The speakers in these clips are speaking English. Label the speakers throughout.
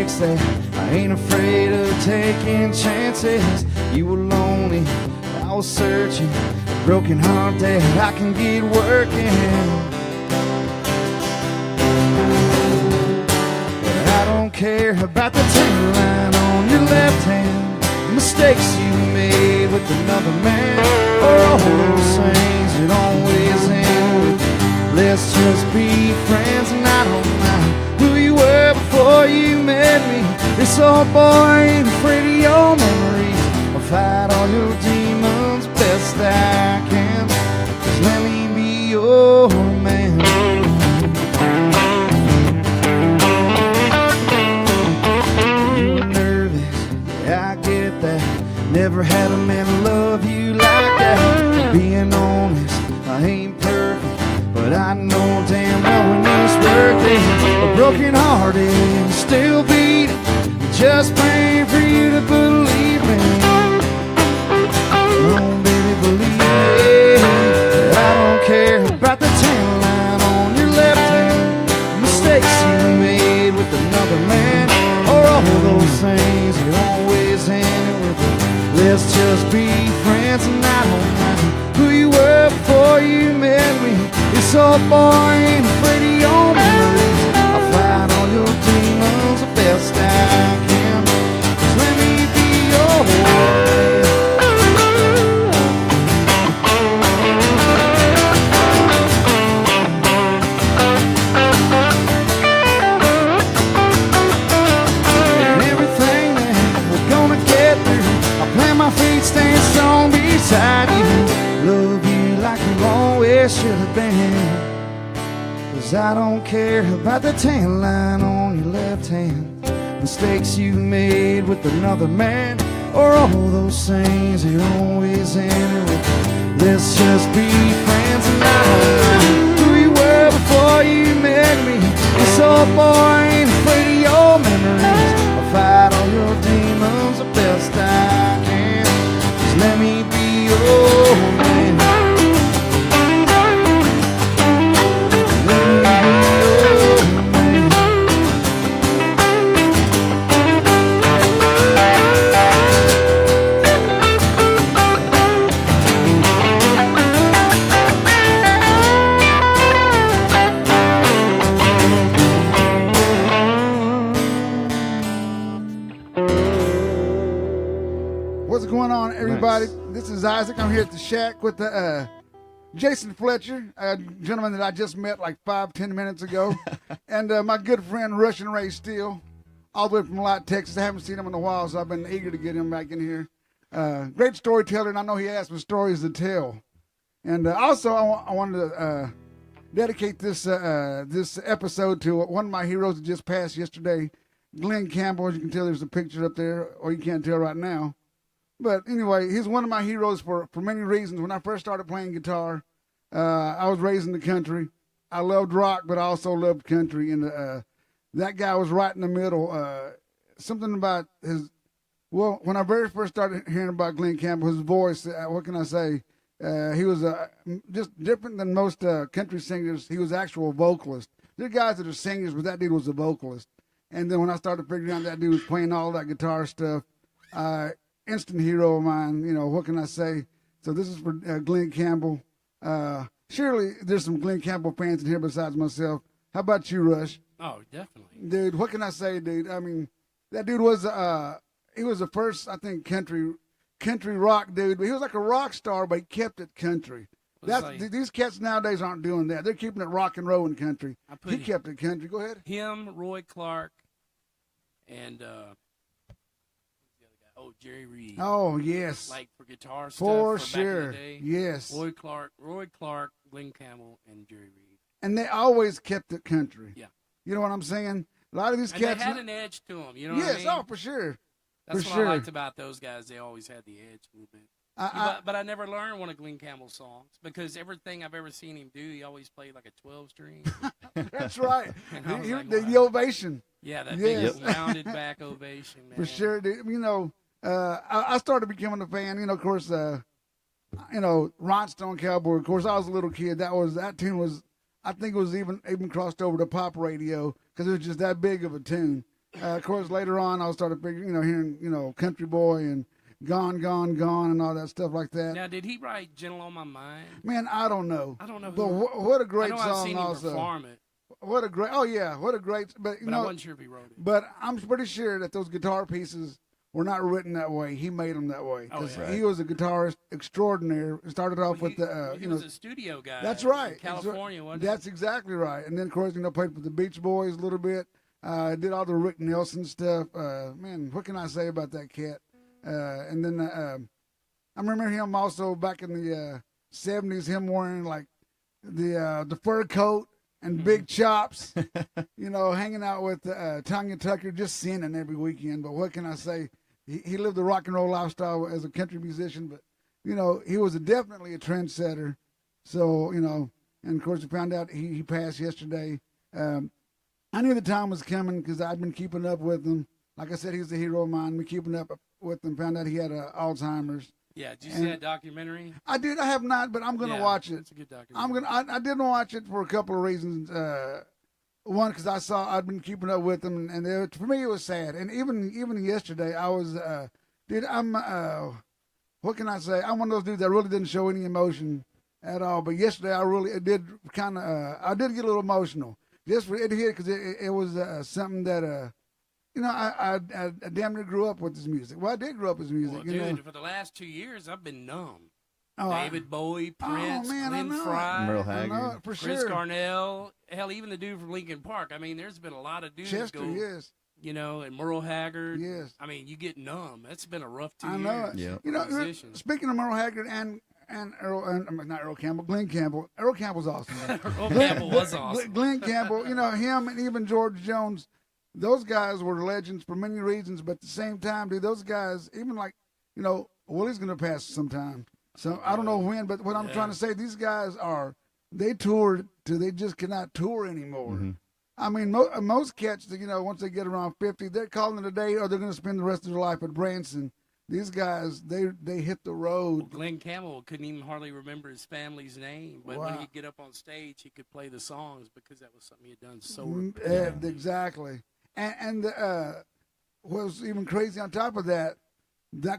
Speaker 1: fix that. I ain't afraid of taking chances. You were lonely, I was searching. A broken heart that I can get working. I don't care about the tan line on your left hand, mistakes you made with another man, or all those things that always end with let's just be friends. And I don't mind who you were before you met me. This old boy ain't afraid of your memories. I'll fight all your demons best I can. Just let me be your man. I get that. Never had a man love you like that. Being honest, I ain't perfect, but I know damn well when it's worth it. A broken hearted, still beating, just praying for you to believe me. Oh baby, believe me. I don't care about the tan line on your left hand, mistakes you made with another man, or all those things that always end with it. Let's just be friends. And I don't mind who you were before you met me. This old boy ain't afraid of your memories. I'll fight all your demons the best I can. Just let me be your boy. My feet stand strong beside you. Love you like you always should have been. 'Cause I don't care about the tan line on your left hand, mistakes you made with another man, or all those things that always end with let's just be friends. And I don't mind who you were before you met me. This old boy ain't afraid of your memories. I'll fight all your demons the best I can. Let me be your man. Let me be your man.
Speaker 2: What's going on, everybody? Nice. This is Isaac. I'm here at the shack with the Jason Fletcher, a gentleman that I just met like 5-10 minutes ago, and my good friend Rushin Steele, all the way from Lott, Texas. I haven't seen him in a while, so I've been eager to get him back in here. Great storyteller, and I know he has some stories to tell. And also, I wanted to dedicate this episode to one of my heroes that just passed yesterday, Glenn Campbell. As you can tell, there's a picture up there, or you can't tell right now. But anyway, he's one of my heroes for many reasons. When I first started playing guitar, I was raised in the country. I loved rock, but I also loved country. And that guy was right in the middle. Something about when I very first started hearing about Glenn Campbell, his voice, what can I say? He was just different than most country singers. He was an actual vocalist. There are guys that are singers, but that dude was a vocalist. And then when I started figuring out that dude was playing all that guitar stuff, instant hero of mine, what can I say? So this is for Glenn Campbell. Surely there's some Glenn Campbell fans in here besides myself. How about you, Rush?
Speaker 3: Oh, definitely.
Speaker 2: Dude, what can I say, dude? I mean, that dude was, he was the first, I think, country rock dude. But he was like a rock star, but he kept it country. These cats nowadays aren't doing that. They're keeping it rock and roll and country. He kept it country. Go ahead.
Speaker 3: Him, Roy Clark, and Jerry Reed.
Speaker 2: Oh, yes.
Speaker 3: Like for guitar stuff.
Speaker 2: For
Speaker 3: sure.
Speaker 2: Back in the day. Yes.
Speaker 3: Roy Clark, Glenn Campbell, and Jerry Reed.
Speaker 2: And they always kept it country.
Speaker 3: Yeah.
Speaker 2: You know what I'm saying? A lot of these
Speaker 3: and
Speaker 2: cats.
Speaker 3: They had an edge to them. You know
Speaker 2: yes,
Speaker 3: what I mean?
Speaker 2: Oh, for sure.
Speaker 3: That's
Speaker 2: for
Speaker 3: what
Speaker 2: sure.
Speaker 3: I liked about those guys. They always had the edge a little bit. But I never learned one of Glenn Campbell's songs because everything I've ever seen him do, he always played like a 12-string.
Speaker 2: That's right.
Speaker 3: Like,
Speaker 2: the ovation.
Speaker 3: Yeah, that big rounded back ovation, man.
Speaker 2: For sure, dude. I started becoming a fan. Of course, Rhinestone Cowboy. Of course, I was a little kid. That tune was, I think it was even crossed over to pop radio because it was just that big of a tune. Of course, later on, I started hearing, Country Boy and Gone, Gone, Gone and all that stuff like that.
Speaker 3: Now, did he write Gentle on My Mind?
Speaker 2: Man, I don't know.
Speaker 3: I don't know.
Speaker 2: But what a great song
Speaker 3: I've seen him
Speaker 2: also.
Speaker 3: perform it.
Speaker 2: What a great, but
Speaker 3: I wasn't sure if he wrote it.
Speaker 2: But I'm pretty sure that those guitar pieces were not written that way. He made them that way. Because he was a guitarist extraordinaire. Started off with the,
Speaker 3: he was a studio guy.
Speaker 2: That's right.
Speaker 3: In California, wasn't he?
Speaker 2: That's exactly right. And then, of course, played with the Beach Boys a little bit. Did all the Rick Nelson stuff. Man, what can I say about that cat? And then I remember him also back in the 70s, him wearing like the fur coat and big chops, hanging out with Tanya Tucker, just sinning every weekend. But what can I say? He lived the rock and roll lifestyle as a country musician, but, he was definitely a trendsetter. So, and of course, we found out he passed yesterday. I knew the time was coming because I'd been keeping up with him. Like I said, he's a hero of mine. Me keeping up with him, found out he had Alzheimer's.
Speaker 3: Yeah, did you see that documentary?
Speaker 2: I did. I have not, but I'm going to watch it.
Speaker 3: It's a good documentary.
Speaker 2: I didn't watch it for a couple of reasons. One, because I'd been keeping up with him, and for me it was sad. And even yesterday, I was, what can I say? I'm one of those dudes that really didn't show any emotion at all. But yesterday, I did get a little emotional. Just for it hit because it was something that. I damn near grew up with his music. Well, I did grow up with his music.
Speaker 3: Well, dude, for the last 2 years, I've been numb. David Bowie, Prince, Glenn Frey,
Speaker 4: Merle Haggard,
Speaker 2: for
Speaker 3: Chris
Speaker 2: sure.
Speaker 3: Cornell, hell, even the dude from Linkin Park. I mean, there's been a lot of dudes
Speaker 2: Chester, yes.
Speaker 3: And Merle Haggard.
Speaker 2: Yes.
Speaker 3: I mean, you get numb. That's been a rough 2
Speaker 2: I
Speaker 3: years.
Speaker 2: know it.
Speaker 4: Yeah.
Speaker 2: Speaking of Merle Haggard and not Earl Campbell, Glenn Campbell. Earl Campbell's awesome.
Speaker 3: Earl Campbell was awesome.
Speaker 2: Glenn Campbell, him and even George Jones. Those guys were legends for many reasons, but at the same time, dude, those guys, even like, Willie's going to pass sometime. So I don't know when, but what I'm trying to say, these guys they toured till they just cannot tour anymore.
Speaker 4: Mm-hmm.
Speaker 2: I mean, most cats, once they get around 50, they're calling it a day or they're going to spend the rest of their life at Branson. These guys, they hit the road.
Speaker 3: Well, Glenn Campbell couldn't even hardly remember his family's name, but when he'd get up on stage, he could play the songs because that was something he had done so
Speaker 2: exactly. And what was even crazy on top of that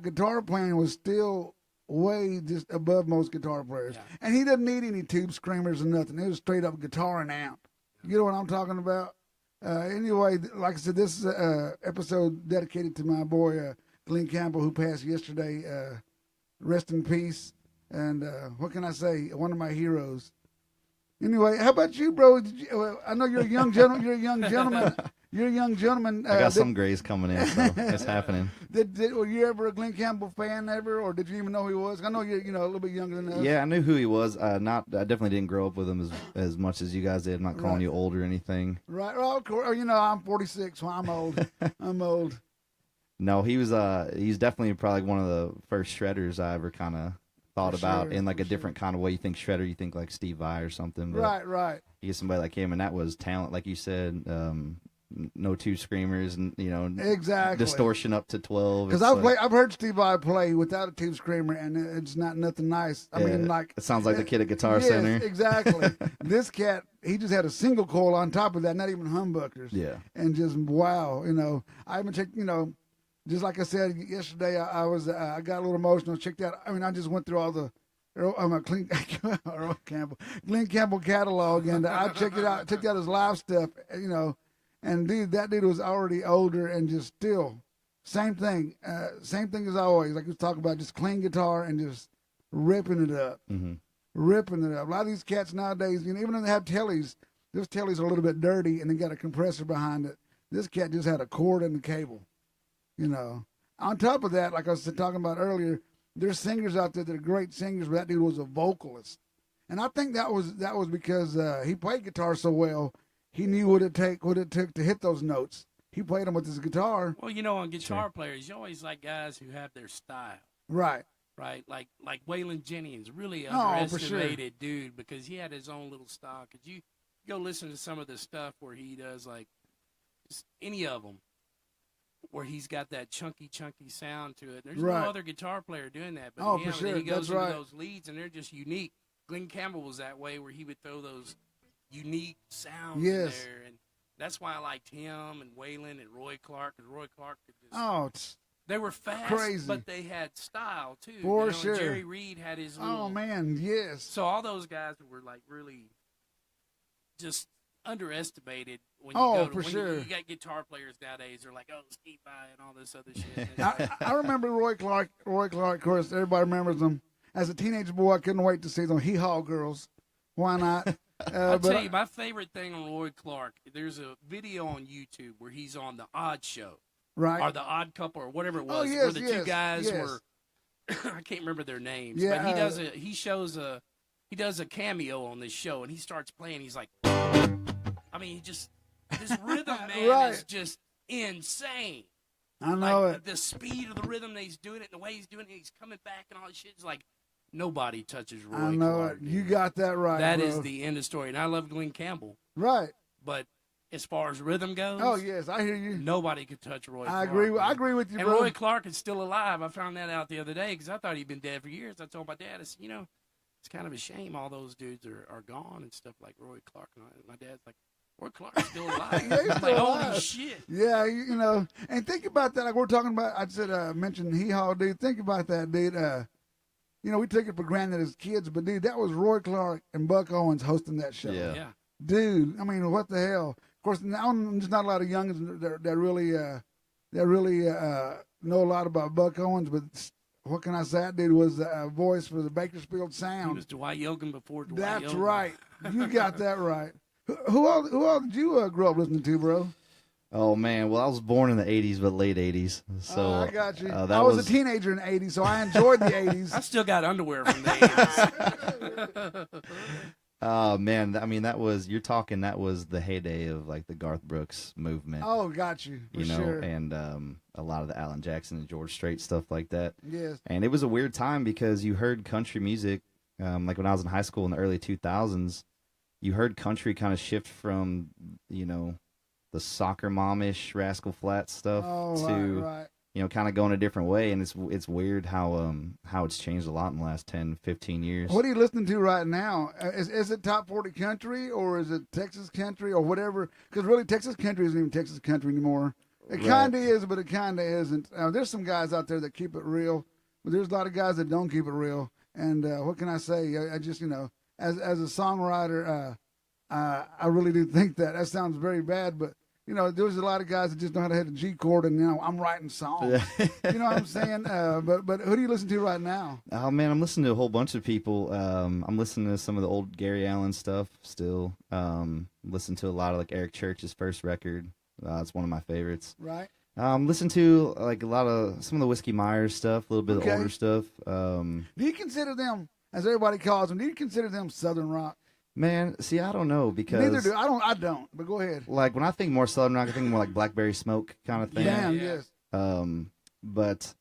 Speaker 2: guitar playing was still way just above most guitar players. Yeah. And he didn't need any tube screamers or nothing. It was straight up guitar and amp. You know what I'm talking about? Anyway, like I said, this is an episode dedicated to my boy Glenn Campbell, who passed yesterday. Rest in peace. And what can I say? One of my heroes. Anyway, how about you, bro? I know you're a young gentleman. You're a young gentleman.
Speaker 4: I got some grays coming in, so it's happening.
Speaker 2: Were you ever a Glenn Campbell fan ever, or did you even know who he was? I know you're a little bit younger than us.
Speaker 4: Yeah, I knew who he was. I definitely didn't grow up with him as much as you guys did. I'm not calling you old or anything.
Speaker 2: Right. Well, of course, I'm 46, so I'm old. I'm old.
Speaker 4: No, he's definitely probably one of the first shredders I ever kind of thought about in like a different kind of way. You think shredder, you think like Steve Vai or something. But
Speaker 2: right.
Speaker 4: You get somebody like him, and that was talent, like you said. No two screamers, and
Speaker 2: exactly
Speaker 4: distortion up to 12.
Speaker 2: Because I've heard Steve Vai play without a tube screamer, and it's not nothing nice. I mean, like
Speaker 4: it sounds like the kid at Guitar Center.
Speaker 2: Exactly. This cat, he just had a single coil on top of that, not even humbuckers.
Speaker 4: Yeah.
Speaker 2: And just wow, I even checked, just like I said yesterday, I got a little emotional. Checked out. I mean, I just went through all the Glenn Campbell catalog, and I checked it out. Checked out his live stuff, and that dude was already older and just still same thing as always. Like we was talking about, just clean guitar and just ripping it up, ripping it up. A lot of these cats nowadays, even though they have tellies, those tellies are a little bit dirty and they got a compressor behind it. This cat just had a cord and a cable. On top of that, like I was talking about earlier, there's singers out there that are great singers, but that dude was a vocalist. And I think that was because he played guitar so well, he knew what it took to hit those notes. He played them with his guitar.
Speaker 3: Well, on guitar players, you always like guys who have their style.
Speaker 2: Right.
Speaker 3: Right? Like Waylon Jennings, really underestimated dude because he had his own little style. Could you go listen to some of the stuff where he does, like, just any of them, where he's got that chunky sound to it. There's no other guitar player doing that. But
Speaker 2: for sure.
Speaker 3: He goes
Speaker 2: into
Speaker 3: those leads, and they're just unique. Glenn Campbell was that way, where he would throw those unique sounds in there. And That's why I liked him and Waylon and Roy Clark. Because Roy Clark could just, they were fast,
Speaker 2: crazy,
Speaker 3: but they had style too.
Speaker 2: For sure.
Speaker 3: Jerry Reed had his little,
Speaker 2: man, yes.
Speaker 3: So all those guys were like really just underestimated when you go to,
Speaker 2: for sure.
Speaker 3: You got guitar players nowadays, they're like, oh, Steve Vai and all this other shit.
Speaker 2: I remember Roy Clark, of course, everybody remembers him. As a teenage boy, I couldn't wait to see them Hee Haw Girls. Why not?
Speaker 3: I'll tell you, my favorite thing on Roy Clark, there's a video on YouTube where he's on The Odd Show.
Speaker 2: Right.
Speaker 3: Or The Odd Couple or whatever it was.
Speaker 2: Oh, yes,
Speaker 3: where the two guys were, I can't remember their names.
Speaker 2: Yeah,
Speaker 3: but he does a cameo on this show, and he starts playing. He's like, I mean, this rhythm, man, is just insane.
Speaker 2: I know it.
Speaker 3: The speed of the rhythm that he's doing it, and the way he's doing it, he's coming back and all this shit. It's like nobody touches Roy
Speaker 2: I know
Speaker 3: Clark,
Speaker 2: it. You got that right,
Speaker 3: That
Speaker 2: bro.
Speaker 3: is the end of story. And I love Glenn Campbell.
Speaker 2: Right.
Speaker 3: But as far as rhythm goes,
Speaker 2: oh yes, I hear you.
Speaker 3: Nobody could touch Roy Clark.
Speaker 2: I agree with you,
Speaker 3: and
Speaker 2: bro.
Speaker 3: Roy Clark is still alive. I found that out the other day because I thought he'd been dead for years. I told my dad, I said, it's kind of a shame all those dudes are gone and stuff like Roy Clark. And my dad's like, Roy Clark's still alive.
Speaker 2: Yeah, he's still alive.
Speaker 3: Holy shit.
Speaker 2: Yeah, and think about that. Like we're talking about, I said, mentioned Hee Haw, dude. Think about that, dude. We took it for granted as kids, but dude, that was Roy Clark and Buck Owens hosting that show.
Speaker 3: Yeah.
Speaker 2: Dude, I mean, what the hell? Of course, now there's not a lot of youngins that really know a lot about Buck Owens, but what can I say? That dude was the voice for the Bakersfield Sound.
Speaker 3: He was Dwight Yoakam before Dwight
Speaker 2: That's
Speaker 3: Yoakam.
Speaker 2: right. You got that right. Who all did you grow up listening to, bro?
Speaker 4: Oh, man. Well, I was born in the 80s, but late 80s. So
Speaker 2: I got you.
Speaker 4: I
Speaker 2: was a teenager in the 80s, so I enjoyed the 80s.
Speaker 3: I still got underwear from the 80s.
Speaker 4: Oh, man. I mean, that was the heyday of, like, the Garth Brooks movement.
Speaker 2: Oh, got you. For sure.
Speaker 4: And a lot of the Alan Jackson and George Strait stuff like that.
Speaker 2: Yes.
Speaker 4: And it was a weird time because you heard country music, like when I was in high school in the early 2000s, you heard country kind of shift from, the soccer mom-ish Rascal Flatts stuff to,
Speaker 2: right.
Speaker 4: Kind of going a different way. And it's weird how it's changed a lot in the last 10, 15 years.
Speaker 2: What are you listening to right now? Is it top 40 country or is it Texas country or whatever? Because really Texas country isn't even Texas country anymore. It kind of is, but it kind of isn't. There's some guys out there that keep it real, but there's a lot of guys that don't keep it real. And what can I say? I just, as a songwriter, I really do think that sounds very bad, but there's a lot of guys that just know how to hit a G chord, and I'm writing songs. You know what I'm saying? But who do you listen to right now?
Speaker 4: Oh man, I'm listening to a whole bunch of people. I'm listening to some of the old Gary Allan stuff still. Listen to a lot of like Eric Church's first record. It's one of my favorites.
Speaker 2: Right.
Speaker 4: Listen to like a lot of some of the Whiskey Myers stuff, a little bit of older stuff.
Speaker 2: Do you consider them, as everybody calls them, do you consider them Southern rock?
Speaker 4: Man, see, I don't know because
Speaker 2: neither do I don't. But go ahead.
Speaker 4: Like when I think more Southern rock, I think more like Blackberry Smoke kind of thing.
Speaker 2: Damn, yes.
Speaker 4: But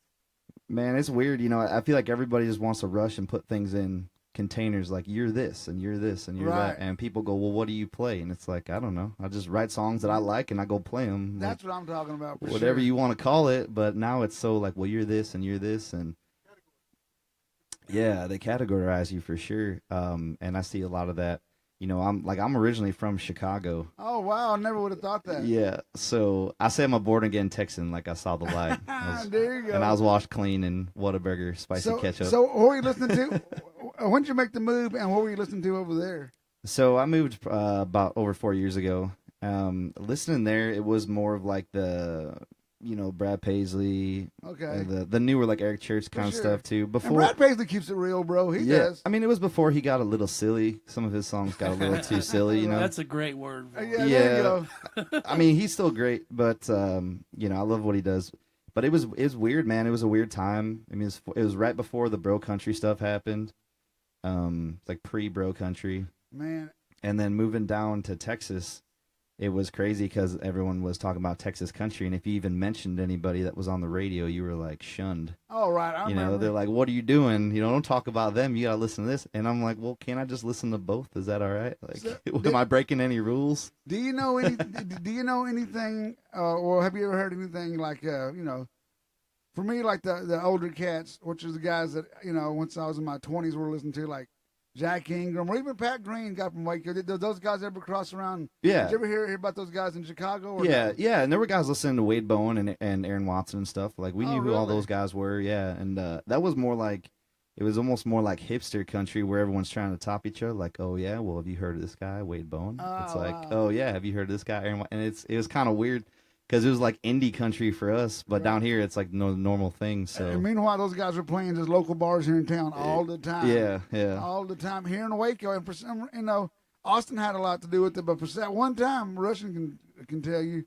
Speaker 4: man, it's weird. I feel like everybody just wants to rush and put things in containers. Like you're this and you're this and you're that, and people go, "Well, what do you play?" And it's like I don't know. I just write songs that I like and I go play them.
Speaker 2: That's what I'm talking about. For
Speaker 4: whatever
Speaker 2: sure.
Speaker 4: you want to call it. But now it's so like, well, you're this and you're this and. Yeah, they categorize you for sure, and I see a lot of that. I'm originally from Chicago.
Speaker 2: Oh wow, I never would have thought that.
Speaker 4: Yeah, so I say I'm a born again Texan. Like I saw the light.
Speaker 2: There you go.
Speaker 4: And I was washed clean in Whataburger spicy ketchup.
Speaker 2: So what were you listening to? When did you make the move, and what were you listening to over there?
Speaker 4: So I moved about over 4 years ago. Listening there, it was more of like the. Brad Paisley.
Speaker 2: Okay.
Speaker 4: The newer like Eric Church kind of stuff too. Before
Speaker 2: and Brad Paisley keeps it real, bro. He does.
Speaker 4: I mean, it was before he got a little silly. Some of his songs got a little too silly.
Speaker 3: That's a great word.
Speaker 2: Yeah. There you go.
Speaker 4: I mean, he's still great, but I love what he does. But it was weird, man. It was a weird time. I mean, it was right before the bro country stuff happened. Like pre-bro country.
Speaker 2: Man.
Speaker 4: And then moving down to Texas. It was crazy because everyone was talking about Texas country, and if you even mentioned anybody that was on the radio, you were like shunned.
Speaker 2: Oh, right. I remember.
Speaker 4: They're like, "What are you doing? Don't talk about them. You gotta listen to this." And I'm like, "Well, can't I just listen to both? Is that all right? Like, am I breaking any rules?"
Speaker 2: Do you know any? Do you know anything? Or have you ever heard anything like for me, like the older cats, which is the guys that once I was in my 20s were listening to, like Jack Ingram, or even Pat Green got from Waco. Did those guys ever cross around?
Speaker 4: Yeah.
Speaker 2: Did you ever hear about those guys in Chicago? Or
Speaker 4: yeah,
Speaker 2: no?
Speaker 4: yeah, and there were guys listening to Wade Bowen and Aaron Watson and stuff. Like we knew who all those guys were. Yeah, and that was more like it was almost more like hipster country where everyone's trying to top each other. Like, oh yeah, well have you heard of this guy Wade Bowen? It's like, oh yeah, have you heard of this guy Aaron? And it was kind of weird. Because it was like indie country for us, but down here it's like no normal thing. So
Speaker 2: and meanwhile, those guys were playing just local bars here in town all the time.
Speaker 4: Yeah,
Speaker 2: all the time here in Waco. And for some, Austin had a lot to do with it. But for that one time, Rushin can tell you,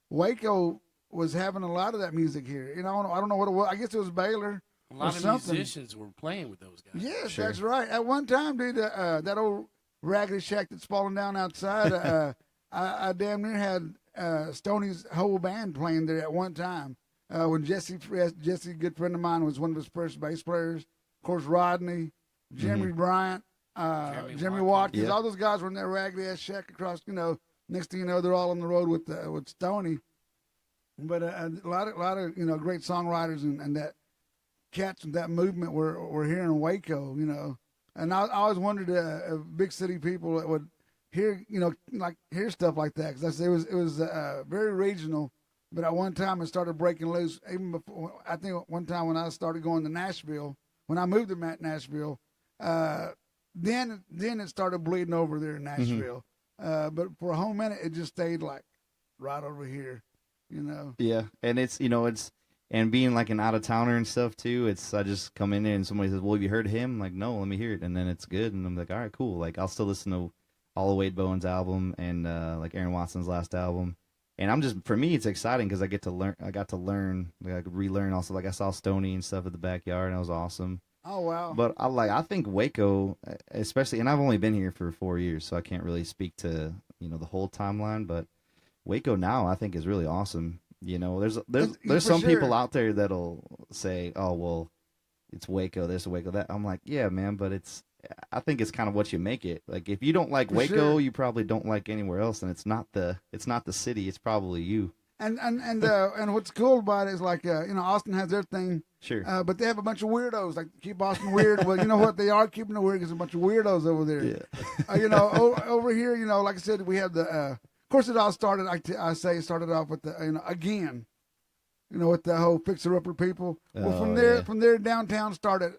Speaker 2: Waco was having a lot of that music here. I don't know what it was. I guess it was Baylor.
Speaker 3: A lot of musicians were playing with those guys.
Speaker 2: Yes, that's right. At one time, dude, that old raggedy shack that's falling down outside, I damn near had Stoney's whole band playing there at one time. When Jesse, a good friend of mine, was one of his first bass players. Of course, Rodney, Jeremy Bryant, Jimmy Watkins. All those guys were in that raggedy ass shack across. Next thing you know, they're all on the road with Stoney. But a lot of great songwriters and that cats and that movement were here in Waco. And I always wondered if big city people that would hear stuff like that, because it was very regional. But at one time it started breaking loose. Even before, I think one time when I started going to Nashville, when I moved to Nashville, then it started bleeding over there in Nashville. But for a whole minute it just stayed like right over here.
Speaker 4: Yeah, and it's and being like an out of towner and stuff too. I just come in there and somebody says, "Well, have you heard of him?" I'm like, "No, let me hear it," and then it's good, and I'm like, "All right, cool." Like I'll still listen to all of Wade Bowen's album and like Aaron Watson's last album, and for me it's exciting because I got to learn, like I could relearn also. Like I saw Stoney and stuff at the backyard, and that was awesome.
Speaker 2: Oh wow!
Speaker 4: But I think Waco, especially, and I've only been here for 4 years, so I can't really speak to the whole timeline. But Waco now I think is really awesome. There's some people out there that'll say, "Oh well, it's Waco this, Waco that." I'm like, yeah, man, but I think it's kind of what you make it. Like if you don't like Waco, you probably don't like anywhere else, and it's not the city. It's probably you.
Speaker 2: And what's cool about it is like Austin has their thing.
Speaker 4: Sure.
Speaker 2: But they have a bunch of weirdos like keep Austin weird. Well, you know what, they are keeping it weird because a bunch of weirdos over there.
Speaker 4: Yeah.
Speaker 2: Over here, like I said, we have the. Of course, it all started. It started off with the again, with the whole fixer-upper people. Well, from there, downtown started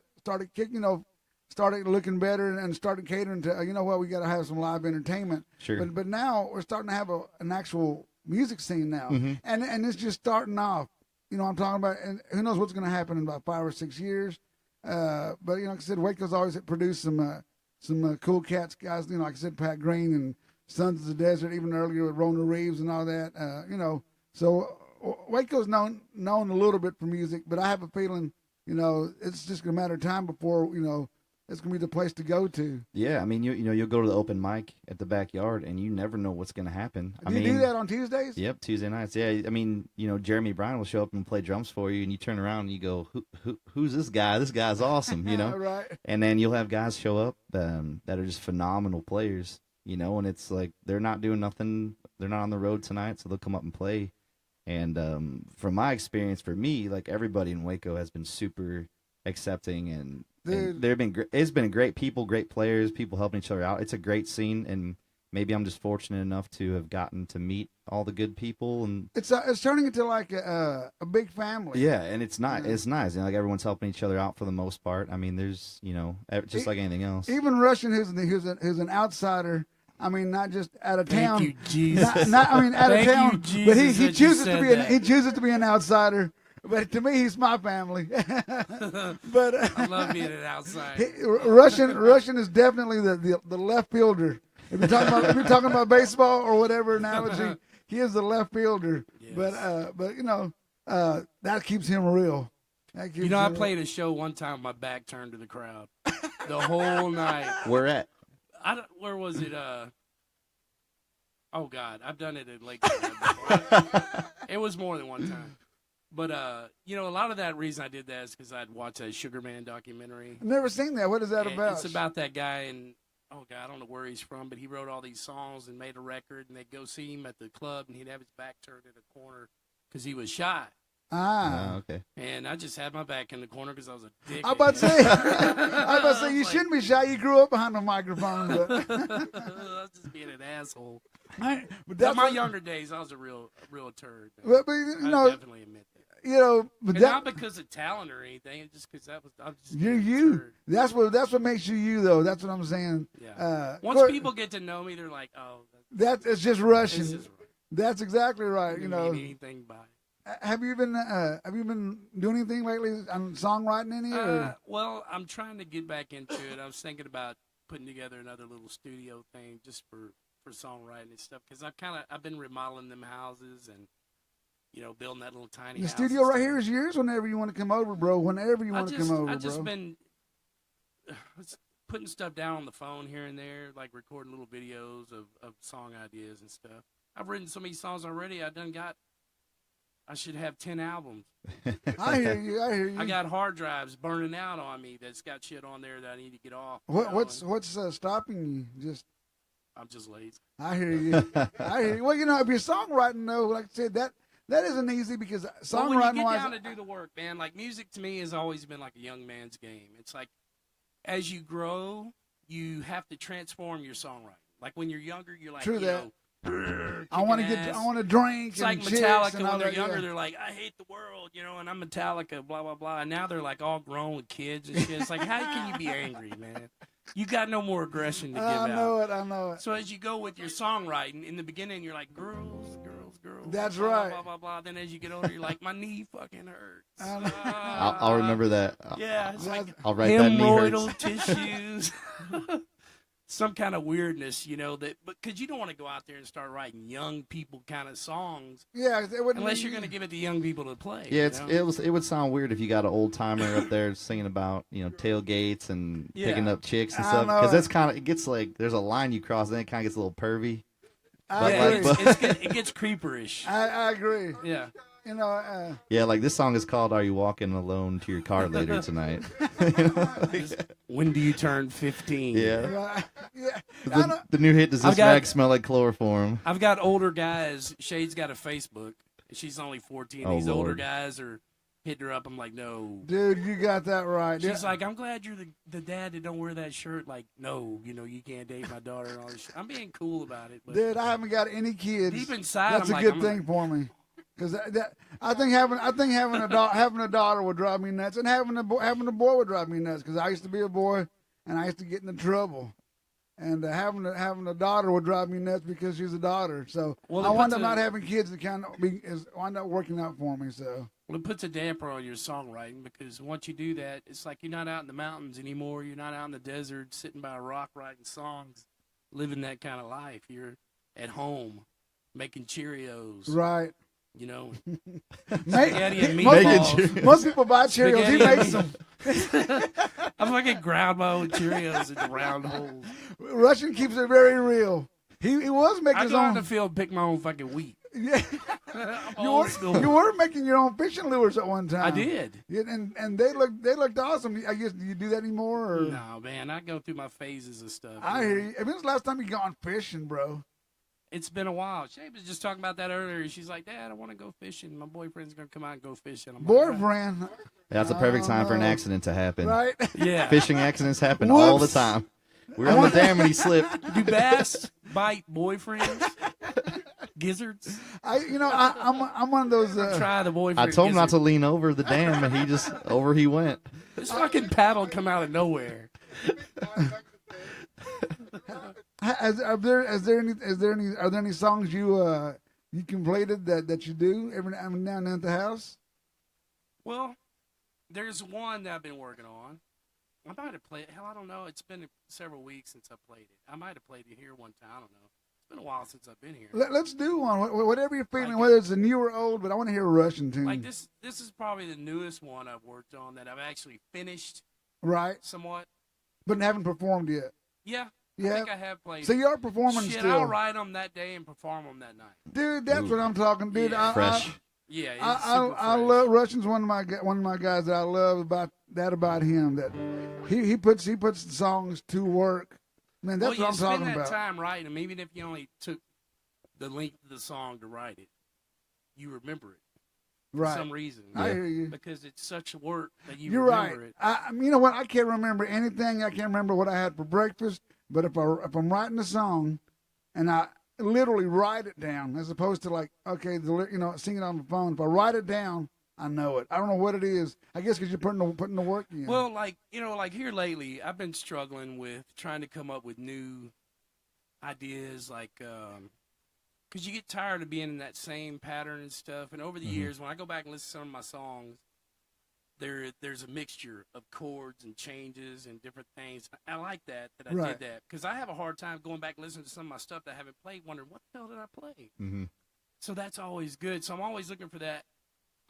Speaker 2: kicking. Started looking better and started catering to, we got to have some live entertainment.
Speaker 4: Sure.
Speaker 2: But now we're starting to have an actual music scene now.
Speaker 4: Mm-hmm.
Speaker 2: And it's just starting off. I'm talking about, and who knows what's going to happen in about 5 or 6 years. But, like I said, Waco's always produced some cool cats, guys, like I said, Pat Green and Sons of the Desert, even earlier with Rona Reeves and all that, So Waco's known a little bit for music, but I have a feeling, it's just a matter of time before, it's going to be the place to go to.
Speaker 4: Yeah, I mean, you'll go to the open mic at the backyard, and you never know what's going to happen.
Speaker 2: Do you do that on Tuesdays?
Speaker 4: Yep, Tuesday nights. Yeah, I mean, Jeremy Bryan will show up and play drums for you, and you turn around and you go, who's this guy? This guy's awesome,
Speaker 2: Right.
Speaker 4: And then you'll have guys show up that are just phenomenal players, and it's like they're not doing nothing. They're not on the road tonight, so they'll come up and play. And from my experience, for me, like everybody in Waco has been super accepting and it's been great people, great players, people helping each other out. It's a great scene, and maybe I'm just fortunate enough to have gotten to meet all the good people, and
Speaker 2: it's turning into like a big family.
Speaker 4: Yeah, and it's nice. It's nice, like everyone's helping each other out for the most part. I mean, there's just like anything else.
Speaker 2: Even Rushin, who's an outsider. I mean, not just out of town.
Speaker 3: Thank you, Jesus.
Speaker 2: Out of town,
Speaker 3: Jesus,
Speaker 2: but he chooses to be an outsider. But to me, he's my family. But
Speaker 3: I love being an outsider.
Speaker 2: Rushin is definitely the left fielder. If you're talking about baseball or whatever analogy, he is the left fielder.
Speaker 3: Yes.
Speaker 2: But that keeps him real.
Speaker 3: I played a show one time with my back turned to the crowd the whole night.
Speaker 4: Where at?
Speaker 3: Where was it? Oh God, I've done it at Lake. Before. It was more than one time. But, a lot of that reason I did that is because I'd watched that Sugar Man documentary.
Speaker 2: I've never seen that. What is that about?
Speaker 3: It's about that guy, and, oh, God, I don't know where he's from, but he wrote all these songs and made a record, and they'd go see him at the club, and he'd have his back turned in a corner because he was shy.
Speaker 4: Okay.
Speaker 3: And I just had my back in the corner because I was a dick.
Speaker 2: I was about to say, you shouldn't be shy. You grew up behind the microphone. But
Speaker 3: I was just being an asshole.
Speaker 2: But
Speaker 3: my younger days, I was a real turd.
Speaker 2: But
Speaker 3: I definitely admit that.
Speaker 2: But
Speaker 3: not because of talent or anything, it's just because I was just
Speaker 2: you.
Speaker 3: Turd.
Speaker 2: That's what makes you though. That's what I'm saying.
Speaker 3: Yeah. Once people get to know me, they're like, oh,
Speaker 2: it's just Rushin.
Speaker 3: It's just
Speaker 2: That's exactly right.
Speaker 3: Mean anything by it.
Speaker 2: Have you been doing anything lately on songwriting any?
Speaker 3: Well, I'm trying to get back into it. I was thinking about putting together another little studio thing just for songwriting and stuff because I've been remodeling them houses and building that little tiny house.
Speaker 2: The studio right here is yours. Whenever you want to come over, bro. Whenever you want to come over, bro.
Speaker 3: I've just been putting stuff down on the phone here and there, like recording little videos of song ideas and stuff. I've written so many songs already. I should have 10 albums.
Speaker 2: I hear you.
Speaker 3: I got hard drives burning out on me that's got shit on there that I need to get off.
Speaker 2: What's stopping you?
Speaker 3: I'm just lazy.
Speaker 2: I hear you. Well, if you're songwriting though, like I said, that isn't easy because songwriting
Speaker 3: when you get down to do the work, man, like music to me has always been like a young man's game. It's like as you grow, you have to transform your songwriting. Like when you're younger, you're like,
Speaker 2: True that. I want to drink.
Speaker 3: It's like Metallica when they're younger. They're like, I hate the world, and I'm Metallica, blah blah blah. And now they're like all grown with kids and shit. It's like, how can you be angry, man? You got no more aggression to give out.
Speaker 2: I know it.
Speaker 3: So as you go with your songwriting, in the beginning you're like, girls.
Speaker 2: That's
Speaker 3: blah,
Speaker 2: right.
Speaker 3: Blah blah blah. Then as you get older, you're like, my knee fucking hurts.
Speaker 4: I'll remember that.
Speaker 3: Yeah, it's like
Speaker 4: I'll write that knee hurts.
Speaker 3: Hemorrhoidal tissues. Some kind of weirdness, but because you don't want to go out there and start writing young people kind of songs.
Speaker 2: Yeah,
Speaker 3: unless you're going to give it to young people to play.
Speaker 4: Yeah, it would sound weird if you got an old timer up there singing about tailgates and picking up chicks and stuff because that's kind of it gets like there's a line you cross and then it kind of gets a little pervy.
Speaker 3: It gets creeperish.
Speaker 2: I agree.
Speaker 3: Yeah.
Speaker 4: Yeah, like this song is called "Are You Walking Alone to Your Car Later Tonight?"
Speaker 3: When do you turn 15?
Speaker 4: Yeah. The new hit, Does This Rag Smell Like Chloroform?
Speaker 3: I've got older guys. Shade's got a Facebook. She's only 14.
Speaker 4: Oh,
Speaker 3: These
Speaker 4: Lord.
Speaker 3: older guys are hitting her up. I'm like, no.
Speaker 2: Dude, you got that right.
Speaker 3: She's like, I'm glad you're the dad that don't wear that shirt. Like, no, you can't date my daughter and all this shit. I'm being cool about it. But
Speaker 2: dude, I haven't got any kids.
Speaker 3: Deep inside,
Speaker 2: that's a good thing for me. Because I think having a daughter would drive me nuts, and having a boy would drive me nuts. Because I used to be a boy, and I used to get into trouble, and having a daughter would drive me nuts because she's a daughter. So I wound up not having kids. It kind of wound up working out for me. So
Speaker 3: it puts a damper on your songwriting because once you do that, it's like you're not out in the mountains anymore. You're not out in the desert sitting by a rock writing songs, living that kind of life. You're at home making Cheerios.
Speaker 2: Right.
Speaker 3: Spaghetti and meatballs.
Speaker 2: Most people buy Cheerios. He makes them.
Speaker 3: I'm fucking ground my own Cheerios into round holes.
Speaker 2: Rushin keeps it very real. He was making his own.
Speaker 3: I go out in the field and pick my own fucking wheat.
Speaker 2: Yeah. You were making your own fishing lures at one time.
Speaker 3: I did.
Speaker 2: Yeah, and they looked awesome. I guess, do you do that anymore? Or?
Speaker 3: No, man. I go through my phases of stuff.
Speaker 2: I hear you. When's the last time you gone fishing, bro?
Speaker 3: It's been a while. Shay was just talking about that earlier. She's like, Dad, I want to go fishing. My boyfriend's going to come out and go fishing. I'm
Speaker 2: boyfriend?
Speaker 3: Like,
Speaker 4: that's a perfect time for an accident to happen.
Speaker 2: Right?
Speaker 3: Yeah.
Speaker 4: Fishing accidents happen all the time. We're on the dam and he slipped.
Speaker 3: Do bass bite boyfriends? Gizzards?
Speaker 2: I'm one of those.
Speaker 3: Try the boyfriend.
Speaker 4: I told him not to lean over the dam, and he went.
Speaker 3: This fucking paddle come out of nowhere.
Speaker 2: Are there any songs you completed that you do every now and then at the house?
Speaker 3: Well, there's one that I've been working on. I might have played it. Hell, I don't know. It's been several weeks since I played it. I might have played it here one time. I don't know. It's been a while since I've been here.
Speaker 2: Let's do one. Whatever you're feeling, whether it's a new or old, but I want to hear a Rushin tune.
Speaker 3: Like this is probably the newest one I've worked on that I've actually finished.
Speaker 2: Right.
Speaker 3: Somewhat.
Speaker 2: But haven't performed yet.
Speaker 3: Yeah.
Speaker 2: Yeah.
Speaker 3: I think I have played.
Speaker 2: So you are performing
Speaker 3: Shit,
Speaker 2: still.
Speaker 3: I'll write them that day and perform them that night.
Speaker 2: Dude, that's what I'm talking. Dude,
Speaker 3: Yeah.
Speaker 4: Fresh.
Speaker 3: Yeah, it's
Speaker 2: I love Rushin's one of my guys that I love about him. That he puts the songs to work. Man, that's what I'm talking
Speaker 3: about. You spend
Speaker 2: about.
Speaker 3: that time writing them, even if you only took the length of the song to write it, you remember it. for some reason.
Speaker 2: I hear you.
Speaker 3: Because it's such work that
Speaker 2: You're
Speaker 3: remember
Speaker 2: right.
Speaker 3: it.
Speaker 2: You know what? I can't remember anything. I can't remember what I had for breakfast. But if I'm writing a song, and I literally write it down, as opposed to like, okay, sing it on the phone. If I write it down, I know it. I don't know what it is. I guess because you're putting the work in.
Speaker 3: Well, like here lately, I've been struggling with trying to come up with new ideas, like because you get tired of being in that same pattern and stuff. And over the years, when I go back and listen to some of my songs, there's a mixture of chords and changes and different things. I like that I did that, because I have a hard time going back and listening to some of my stuff that I haven't played, wondering what the hell did I play. So that's always good. So I'm always looking for that.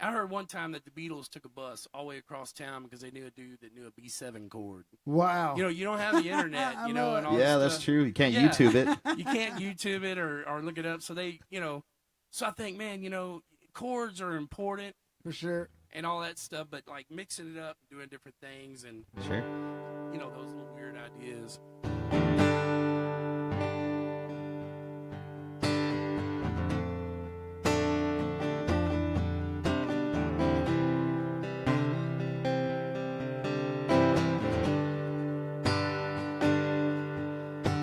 Speaker 3: I heard one time that the Beatles took a bus all the way across town because they knew a dude that knew a B7 chord.
Speaker 2: Wow.
Speaker 3: You don't have the internet, and all
Speaker 4: yeah,
Speaker 3: this
Speaker 4: that's
Speaker 3: stuff.
Speaker 4: true. You can't YouTube it.
Speaker 3: You can't YouTube it or look it up. So they, so I think, man, chords are important.
Speaker 2: For sure.
Speaker 3: And all that stuff, but like mixing it up, doing different things, and
Speaker 4: sure,
Speaker 3: those little weird ideas.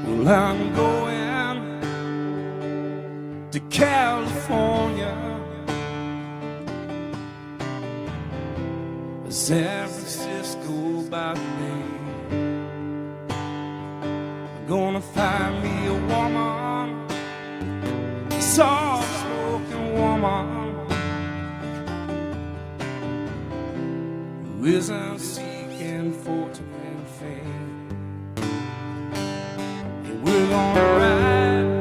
Speaker 3: Well, I'm going to California, San Francisco by the name. I'm gonna find me a woman, a soft-spoken woman, who isn't seeking fortune and fame. And we're gonna ride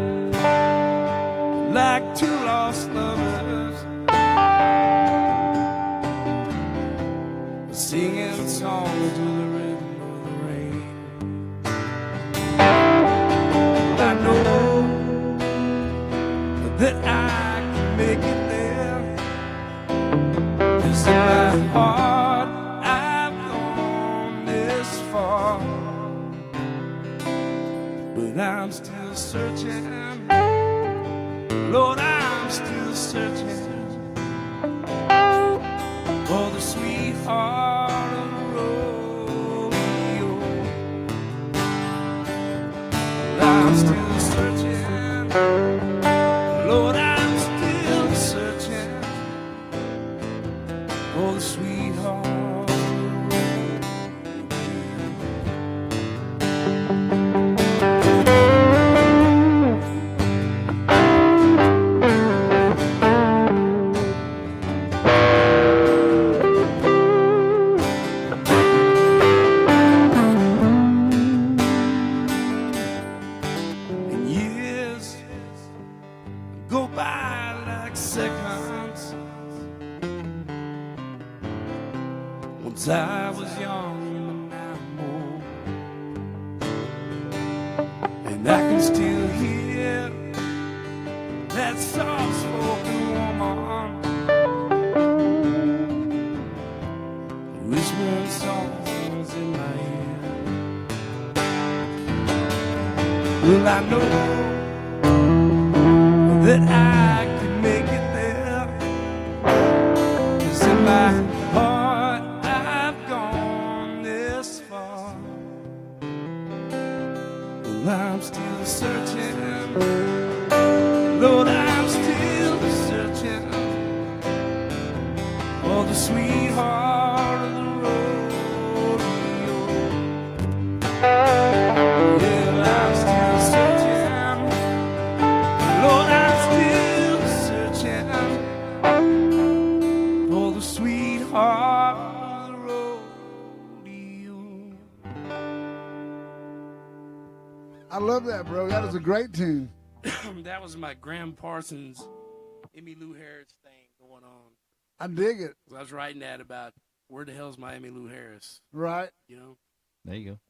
Speaker 3: like two lost lovers, singing songs to the rhythm of the rain. I know that I can make it there, 'cause in my heart I've gone this far, but I'm still searching. Lord, I'm still searching for the sweetheart of the rodeo. I'm still searching, Lord, I'm still searching for the sweetheart of the I was young, but now I'm old, and I can still hear that soft-spoken woman whispering songs in my ear. Well, I know that I can make it there, 'cause in my heart I'm still searching, Lord, I'm still searching for the sweetheart of the rodeo. Yeah, I'm still searching, Lord, I'm still searching for the sweetheart of the rodeo.
Speaker 2: I love that, bro. That is a great tune.
Speaker 3: That was my Graham Parsons, Emmylou Harris thing going on.
Speaker 2: I dig it.
Speaker 3: I was writing that about where the hell's my Emmylou Harris?
Speaker 2: Right.
Speaker 4: There you go.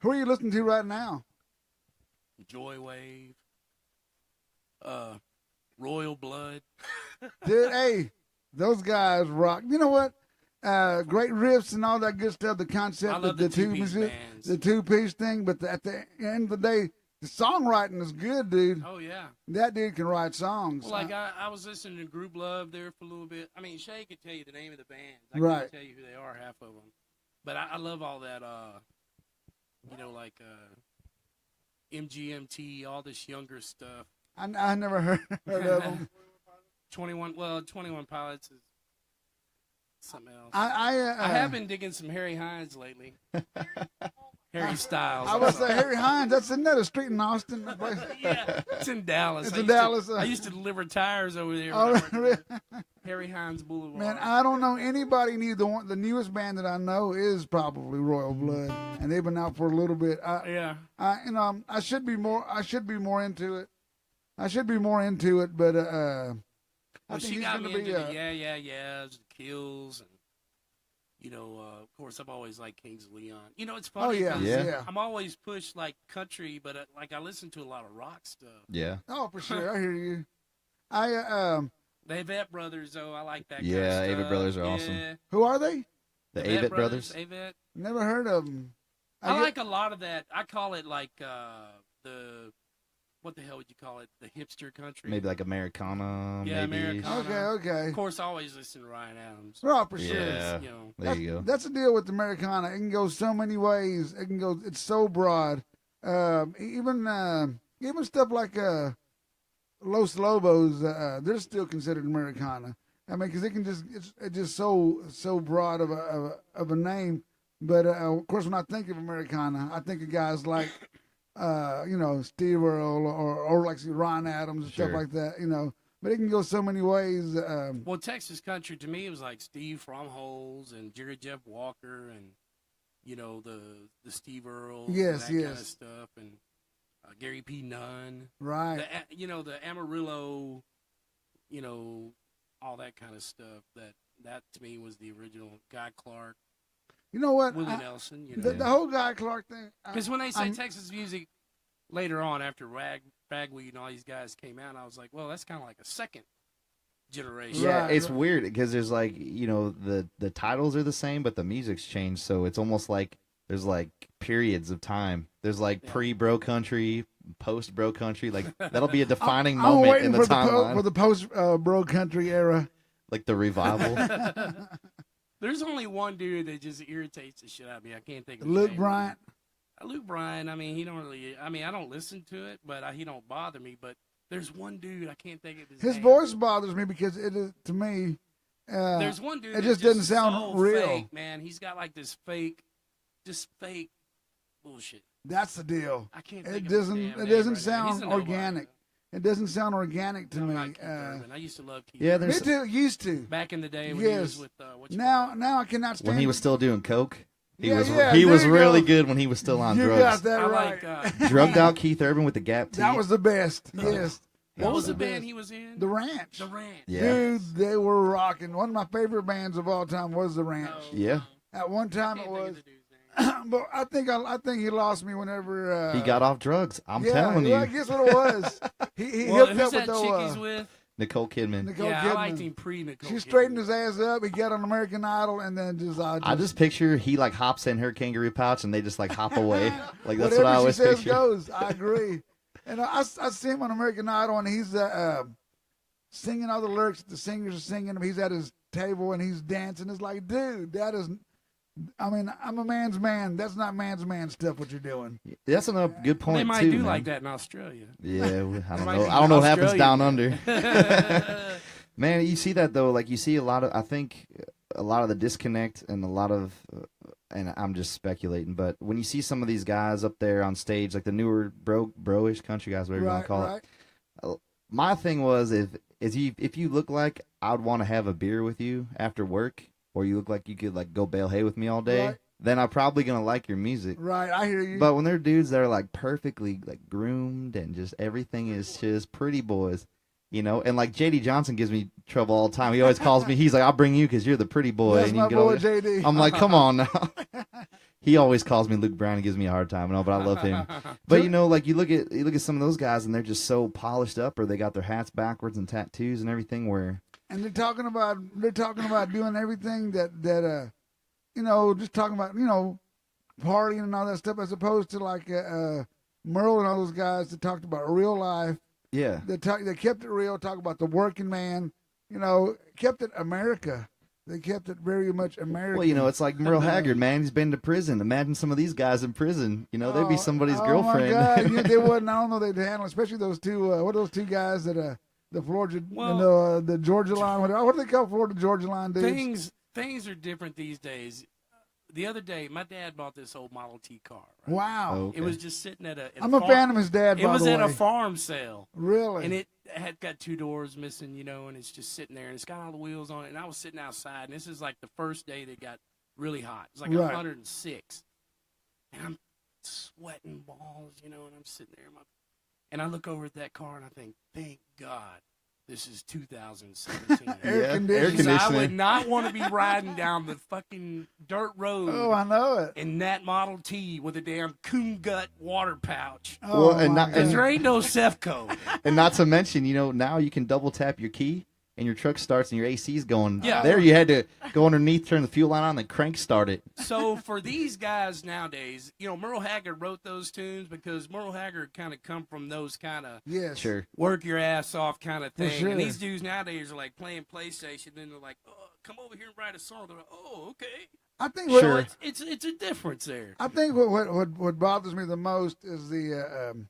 Speaker 2: Who are you listening to right now?
Speaker 3: Joy Wave, Royal Blood.
Speaker 2: Dude, hey, those guys rock. You know what? Great riffs and all that good stuff. The concept of the two-piece thing, but at the end of the day, the songwriting is good, dude.
Speaker 3: Oh yeah,
Speaker 2: that dude can write songs.
Speaker 3: Well, like I was listening to Group Love there for a little bit. I mean, Shay could tell you the name of the bands. I can't tell you who they are, half of them. But I love all that. You know, like MGMT, all this younger stuff.
Speaker 2: I never heard of them. 21
Speaker 3: Pilots is something else.
Speaker 2: I
Speaker 3: have been digging some Harry Hines lately. Harry Styles.
Speaker 2: I was say Harry Hines. That's another street in Austin.
Speaker 3: Yeah, it's in Dallas.
Speaker 2: It's in Dallas.
Speaker 3: I used to deliver tires over there.
Speaker 2: Oh, really?
Speaker 3: Harry Hines Boulevard.
Speaker 2: Man, I don't know anybody. The newest band that I know is probably Royal Blood, and they've been out for a little bit. I should be more into it. I should be more into it, but I think
Speaker 3: she
Speaker 2: he's
Speaker 3: got
Speaker 2: going
Speaker 3: me
Speaker 2: to be.
Speaker 3: Into the the Kills, and of course, I've always liked Kings of Leon. You know, it's funny.
Speaker 2: Oh yeah.
Speaker 3: I'm always pushed like country, but I listen to a lot of rock stuff.
Speaker 4: Yeah.
Speaker 2: Oh, for sure. I hear you.
Speaker 3: The Avett Brothers, though, I like that.
Speaker 4: Yeah,
Speaker 3: kind of
Speaker 4: Avett Brothers are awesome.
Speaker 2: Who are they?
Speaker 4: The Avett Brothers.
Speaker 3: Avett.
Speaker 2: Never heard of them.
Speaker 3: I like a lot of that. I call it like what the hell would you call it? The hipster country.
Speaker 4: Maybe like Americana.
Speaker 3: Yeah,
Speaker 4: maybe.
Speaker 3: Americana.
Speaker 2: Okay.
Speaker 3: Of course, I always listen to Ryan Adams.
Speaker 2: Oh, for sure.
Speaker 4: Yeah. There you go.
Speaker 2: That's the deal with Americana. It can go so many ways. It can go. It's so broad. Even stuff like Los Lobos, they're still considered Americana. I mean, because it's just so broad of a name. But of course, when I think of Americana, I think of guys like Steve Earle or like Ron Adams and stuff like that. But it can go so many ways.
Speaker 3: Well, Texas country to me it was like Steve Fromholz and Jerry Jeff Walker and the Steve Earle,
Speaker 2: yes,
Speaker 3: kind of stuff, and Gary P. Nunn,
Speaker 2: right?
Speaker 3: The Amarillo, all that kind of stuff. That to me was the original Guy Clark.
Speaker 2: You know what?
Speaker 3: Willie Nelson.
Speaker 2: The whole Guy Clark thing.
Speaker 3: Because when they say Texas music later on, after Ragweed and all these guys came out, I was like, well, that's kind of like a second generation.
Speaker 4: Yeah, it's weird because there's like, the titles are the same, but the music's changed. So it's almost like there's like periods of time. There's like pre-bro country, post-bro country. Like that'll be a defining moment in the timeline.
Speaker 2: For the post-bro country era.
Speaker 4: Like the revival.
Speaker 3: There's only one dude that just irritates the shit out of me. I can't think of his
Speaker 2: name.
Speaker 3: Luke
Speaker 2: Bryant.
Speaker 3: Luke Bryan. I mean, he don't really. I mean, I don't listen to it, but he don't bother me. But there's one dude I can't think of his name.
Speaker 2: His voice bothers me because it is to me.
Speaker 3: There's one dude.
Speaker 2: It just doesn't sound
Speaker 3: so
Speaker 2: real,
Speaker 3: fake, man. He's got like this fake bullshit.
Speaker 2: That's the deal.
Speaker 3: I can't.
Speaker 2: It doesn't sound organic. It doesn't sound organic to me.
Speaker 3: I used to love Keith.
Speaker 4: Yeah,
Speaker 2: me too. Used to
Speaker 3: back in the day when he was with.
Speaker 2: Now I cannot stand.
Speaker 4: When he was still doing coke. He
Speaker 2: was
Speaker 4: was really good when he was still on drugs.
Speaker 2: You got that right.
Speaker 4: Drugged out Keith Urban with the Gap teeth.
Speaker 2: That was the best. Yes.
Speaker 3: What was the band he was in?
Speaker 2: The Ranch.
Speaker 3: The Ranch.
Speaker 4: Yeah.
Speaker 2: Dude, they were rocking. One of my favorite bands of all time was The Ranch.
Speaker 4: Yeah.
Speaker 2: At one time it was. But I think he lost me whenever
Speaker 4: he got off drugs. I'm telling you.
Speaker 2: I guess what it was. He hooked up with
Speaker 3: with
Speaker 4: Nicole Kidman.
Speaker 3: I liked him pre-Nicole.
Speaker 2: She straightened his ass up. He got on American Idol, and then I
Speaker 4: just picture he like hops in her kangaroo pouch, and they just like hop away. Like that's
Speaker 2: what
Speaker 4: I always
Speaker 2: she says
Speaker 4: picture.
Speaker 2: Goes. I agree. And I see him on American Idol, and he's singing all the lyrics that the singers are singing. He's at his table and he's dancing. It's like, dude, that is. I mean, I'm a man's man. That's not man's man stuff. What you're doing.
Speaker 4: That's another good point.
Speaker 3: They might
Speaker 4: too,
Speaker 3: do
Speaker 4: man.
Speaker 3: like that in Australia.
Speaker 4: Yeah, I don't know. I don't know what happens down under. Man, you see that though. Like you see a lot of. I think a lot of the disconnect and a lot of. And I'm just speculating, but when you see some of these guys up there on stage, like the newer bro-ish country guys, whatever you want to call it. My thing was if you look like I'd want to have a beer with you after work. Or you look like you could like go bale hay with me all day, then I'm probably gonna like your music.
Speaker 2: Right, I hear you.
Speaker 4: But when they're dudes that are like perfectly like groomed and just everything is just pretty boys, and like JD Johnson gives me trouble all the time. He always calls me. He's like, "I'll bring you because you're the pretty boy."
Speaker 2: That's
Speaker 4: and
Speaker 2: my boy JD.
Speaker 4: I'm like, "Come on now." He always calls me Luke Brown and gives me a hard time, but I love him. But like you look at some of those guys and they're just so polished up, or they got their hats backwards and tattoos and everything where.
Speaker 2: And they're talking about doing everything that just talking about partying and all that stuff, as opposed to like Merle and all those guys that talked about real life.
Speaker 4: Yeah.
Speaker 2: They kept it real, talk about the working man, kept it America. They kept it very much American.
Speaker 4: Well, it's like Merle Haggard, man. He's been to prison. Imagine some of these guys in prison. They'd be somebody's girlfriend.
Speaker 2: Oh, my God. They wouldn't. I don't know they'd handle, especially those two, what are those two guys that, the Florida, the Georgia line, what do they call Florida Georgia line dudes?
Speaker 3: Things are different these days. The other day, my dad bought this old Model T car. Right?
Speaker 2: Wow.
Speaker 4: Okay.
Speaker 3: It was just sitting at
Speaker 2: I'm a fan of his dad, by the way.
Speaker 3: It was at a farm sale.
Speaker 2: Really?
Speaker 3: And it had got 2 doors missing, and it's just sitting there, and it's got all the wheels on it. And I was sitting outside, and this is like the first day that got really hot. It was like 106. And I'm sweating balls, and I'm sitting there. And I look over at that car, and I think, thank God. This is 2017.
Speaker 2: Air conditioning.
Speaker 3: I would not want to be riding down the fucking dirt road.
Speaker 2: Oh, I know it.
Speaker 3: In that Model T with a damn coon gut water pouch.
Speaker 2: Oh,
Speaker 4: and
Speaker 3: there ain't no Sefco.
Speaker 4: And not to mention, now you can double tap your key and your truck starts and your AC's going.
Speaker 3: Yeah.
Speaker 4: There you had to go underneath, turn the fuel line on, then crank start it.
Speaker 3: So for these guys nowadays, Merle Haggard wrote those tunes because Merle Haggard kind of come from those kind of
Speaker 4: Sure,
Speaker 3: work your ass off kind of thing.
Speaker 2: Sure.
Speaker 3: And these dudes nowadays are like playing PlayStation, and they're like, oh, come over here and write a song. They're like, oh, okay.
Speaker 2: I think
Speaker 3: it's a difference there.
Speaker 2: I think what bothers me the most is the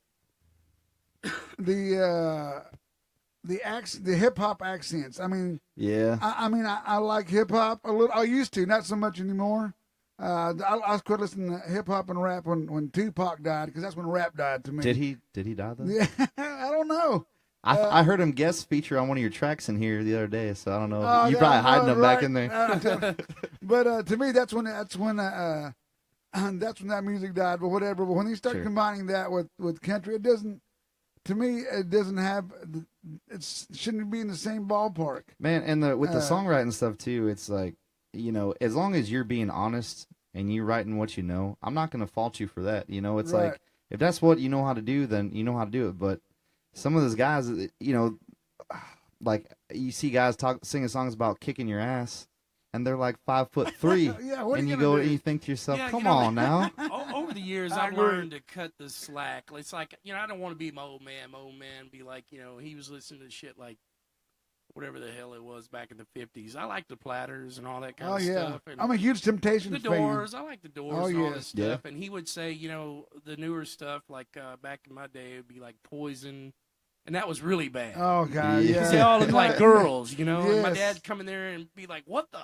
Speaker 2: hip hop accents. I mean,
Speaker 4: yeah.
Speaker 2: I like hip hop a little. I used to, not so much anymore. I quit listening to hip hop and rap when Tupac died, because that's when rap died to me.
Speaker 4: Did he die though?
Speaker 2: Yeah, I don't know.
Speaker 4: I heard him guest feature on one of your tracks in here the other day, so I don't know.
Speaker 2: Oh,
Speaker 4: You probably hiding them back in there.
Speaker 2: But to me, that's when that music died. But whatever. But when you start combining that with country, it doesn't. To me, it doesn't have. It shouldn't be in the same ballpark.
Speaker 4: Man, and with the songwriting stuff too, it's like, as long as you're being honest and you're writing what you know, I'm not going to fault you for that. It's like, if that's what you know how to do, then you know how to do it. But some of those guys, like you see guys singing songs about kicking your ass, and they're like 5'3",
Speaker 2: Yeah,
Speaker 4: and you go and you think to yourself, come on now.
Speaker 3: Over the years, I've learned to cut the slack. It's like, I don't want to be my old man. Be like, he was listening to shit like whatever the hell it was back in the 50s. I like the Platters and all that kind of stuff. And
Speaker 2: I'm a huge Temptations
Speaker 3: fan. The Doors. I like the Doors and all this stuff.
Speaker 4: Yeah.
Speaker 3: And he would say, the newer stuff, like back in my day, it would be like Poison. And that was really bad.
Speaker 2: Oh, God, yeah.
Speaker 3: They all look like girls, And
Speaker 2: Yes.
Speaker 3: my dad come in there and be like, what the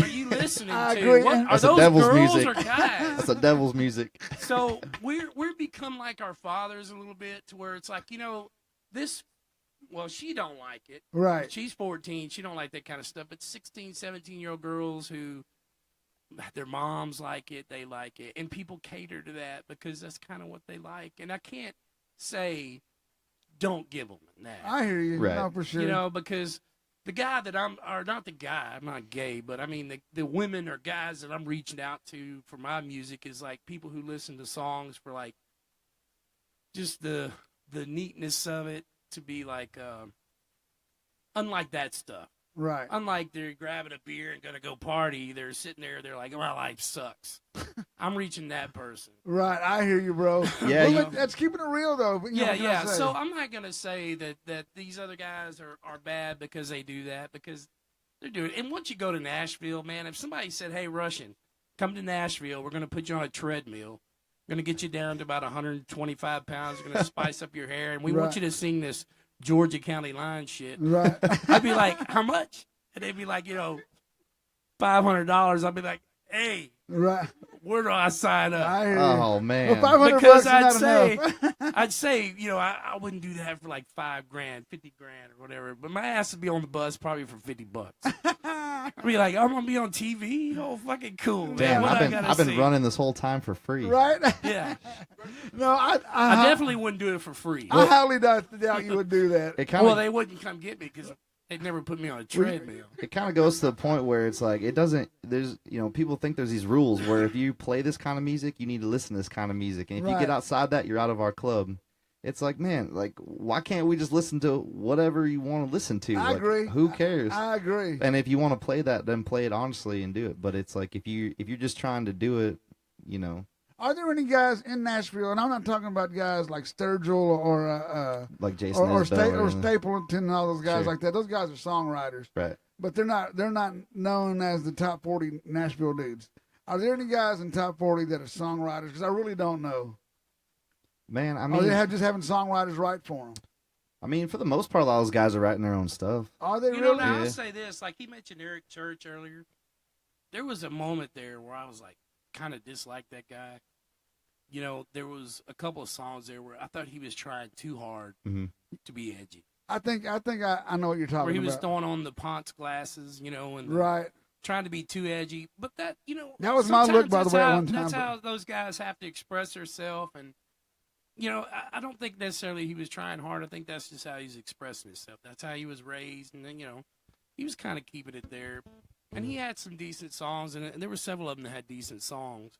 Speaker 3: are you listening
Speaker 2: I
Speaker 3: to?
Speaker 2: agree.
Speaker 3: Are
Speaker 4: That's
Speaker 3: those
Speaker 4: devil's
Speaker 3: girls
Speaker 4: music.
Speaker 3: or guys?
Speaker 4: That's a devil's music.
Speaker 3: So we're become like our fathers a little bit, to where it's like, this, well, she don't like it.
Speaker 2: Right.
Speaker 3: She's 14. She don't like that kind of stuff. But 16, 17-year-old girls who their moms like it, they like it. And people cater to that because that's kind of what they like. And I can't say don't give them that.
Speaker 2: I hear you.
Speaker 4: Right.
Speaker 2: No, for sure.
Speaker 3: Because the guy that I'm not gay, but I mean the women or guys that I'm reaching out to for my music is like people who listen to songs for like just the neatness of it, to be like unlike that stuff.
Speaker 2: Right.
Speaker 3: Unlike they're grabbing a beer and gonna go party, they're sitting there, they're like, my life sucks. I'm reaching that person.
Speaker 2: Right, I hear you, bro.
Speaker 4: Yeah,
Speaker 2: well, that's keeping it real, though. But,
Speaker 3: yeah. So I'm not gonna say that these other guys are bad because they do that, because they're doing it. And once you go to Nashville, man, if somebody said, hey, Rushin, come to Nashville, we're gonna put you on a treadmill, we're gonna get you down to about 125 pounds, we're gonna spice up your hair, and we want you to sing this Georgia County line shit.
Speaker 2: Right.
Speaker 3: I'd be like, how much? And they'd be like, $500. I'd be like, hey,
Speaker 2: right.
Speaker 3: Where do I sign up?
Speaker 2: I hear you.
Speaker 4: Oh, man.
Speaker 2: Well, $500
Speaker 3: because
Speaker 2: is not enough.
Speaker 3: I'd say, I wouldn't do that for like $5,000, $50,000 or whatever. But my ass would be on the bus probably for $50. I'd be like, I'm gonna be on TV. Oh, fucking cool.
Speaker 4: Damn,
Speaker 3: man.
Speaker 4: I've been running this whole time for free.
Speaker 2: Right?
Speaker 3: Yeah.
Speaker 2: No,
Speaker 3: I definitely wouldn't do it for free.
Speaker 2: I highly doubt you would do that.
Speaker 3: They wouldn't come get me because they'd never put me on a treadmill.
Speaker 4: It kind of goes to the point where it's like, it doesn't, there's, people think there's these rules where if you play this kind of music, you need to listen to this kind of music. And if you get outside that, you're out of our club. It's like, man, like, why can't we just listen to whatever you want to listen to?
Speaker 2: I agree.
Speaker 4: Who cares?
Speaker 2: I agree.
Speaker 4: And if you want to play that, then play it honestly and do it. But it's like, if you're just trying to do it,
Speaker 2: Are there any guys in Nashville, and I'm not talking about guys like Sturgill or
Speaker 4: like Jason
Speaker 2: or Stapleton and all those guys like that. Those guys are songwriters,
Speaker 4: right?
Speaker 2: But they're not known as the top 40 Nashville dudes. Are there any guys in top 40 that are songwriters? Because I really don't know.
Speaker 4: Man, I mean,
Speaker 2: or they just having songwriters write for them.
Speaker 4: I mean, for the most part, a lot of those guys are writing their own stuff.
Speaker 2: Are they
Speaker 3: really?
Speaker 2: Know,
Speaker 3: now, I'll say this. Like, he mentioned Eric Church earlier. There was a moment there where I was, like, kind of disliked that guy. You know, there was a couple of songs there where I thought he was trying too hard to be edgy.
Speaker 2: I think I know what you're talking about.
Speaker 3: Where he was throwing on the Ponce glasses, you know, and trying to be too edgy. But that, you know,
Speaker 2: that was my look, by the way, at one time.
Speaker 3: That's how those guys have to express themselves. And, you know, I don't think necessarily he was trying hard. I think that's just how he's expressing himself. That's how he was raised. And then, you know, he was kind of keeping it there. And he had some decent songs, and there were several of them that had decent songs.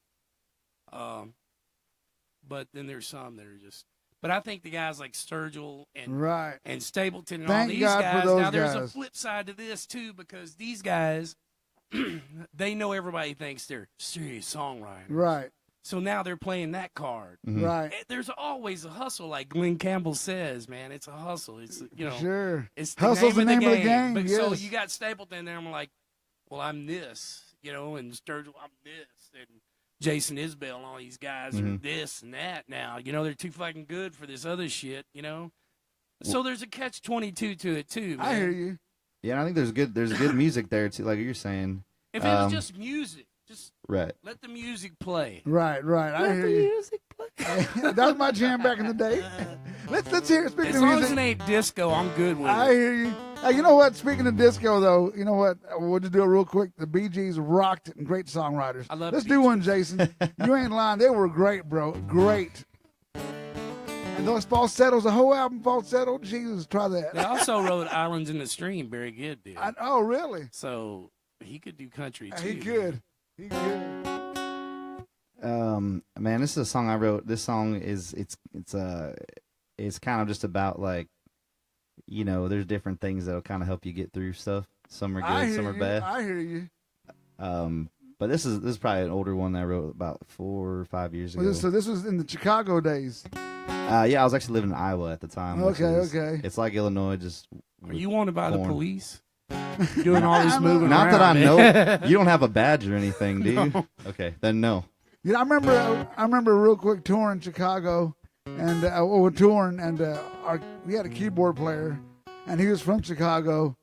Speaker 3: But then there's some that are just. But I think the guys like Sturgill and Stapleton and all these guys. Now there's a flip side to this too, because these guys, they know everybody thinks they're serious songwriters.
Speaker 2: Right.
Speaker 3: So now they're playing that card.
Speaker 2: Mm-hmm. Right.
Speaker 3: There's always a hustle, like Glenn Campbell says, man. It's a hustle. It's It's the
Speaker 2: Hustle's
Speaker 3: name
Speaker 2: the
Speaker 3: of
Speaker 2: name of the game.
Speaker 3: But,
Speaker 2: yes.
Speaker 3: So you got Stapleton there, and I'm like, well, I'm this, you know, and Sturgill, I'm this, and Jason Isbell and all these guys are this and that now. You know, they're too fucking good for this other shit, you know? So there's a catch-22 to it, too, man.
Speaker 2: I hear you.
Speaker 4: Yeah, I think there's good music there, too, like you're saying.
Speaker 3: If it was just music, just
Speaker 4: let
Speaker 3: the music play.
Speaker 2: Right. I hear you.
Speaker 3: Music play.
Speaker 2: That was my jam back in the day. Let's hear it. Speaking
Speaker 3: as
Speaker 2: of
Speaker 3: long
Speaker 2: music,
Speaker 3: as it ain't disco, I'm good with it.
Speaker 2: I hear you. Hey, you know what? Speaking of disco, though, you know what? We'll just do it real quick. The Bee Gees rocked it and great songwriters.
Speaker 3: I love
Speaker 2: Let's
Speaker 3: Bee
Speaker 2: do
Speaker 3: Gees.
Speaker 2: one, Jason. You ain't lying. They were great, bro. Great. And those falsettos, the whole album falsetto, Jesus, try that.
Speaker 3: They also wrote Islands in the Stream. Barry Gibb did.
Speaker 2: Oh, really?
Speaker 3: So he could do country, too.
Speaker 2: He could. He could.
Speaker 4: Man, this is a song I wrote. This song is it's kind of just about, like, you know, there's different things that'll kind of help you get through stuff. Some are good, some are bad.
Speaker 2: I hear you.
Speaker 4: But this is probably an older one that I wrote about 4 or 5 years ago.
Speaker 2: So this was in the Chicago days.
Speaker 4: Yeah, I was actually living in Iowa at the time.
Speaker 2: Okay.
Speaker 4: It's like Illinois, just.
Speaker 3: Are you wanted by the police? Doing all this moving
Speaker 4: Not
Speaker 3: around.
Speaker 4: that I know. You don't have a badge or anything, do you?
Speaker 3: No.
Speaker 4: Okay, then no.
Speaker 2: Yeah, I remember real quick touring Chicago, and we had a keyboard player, and he was from Chicago,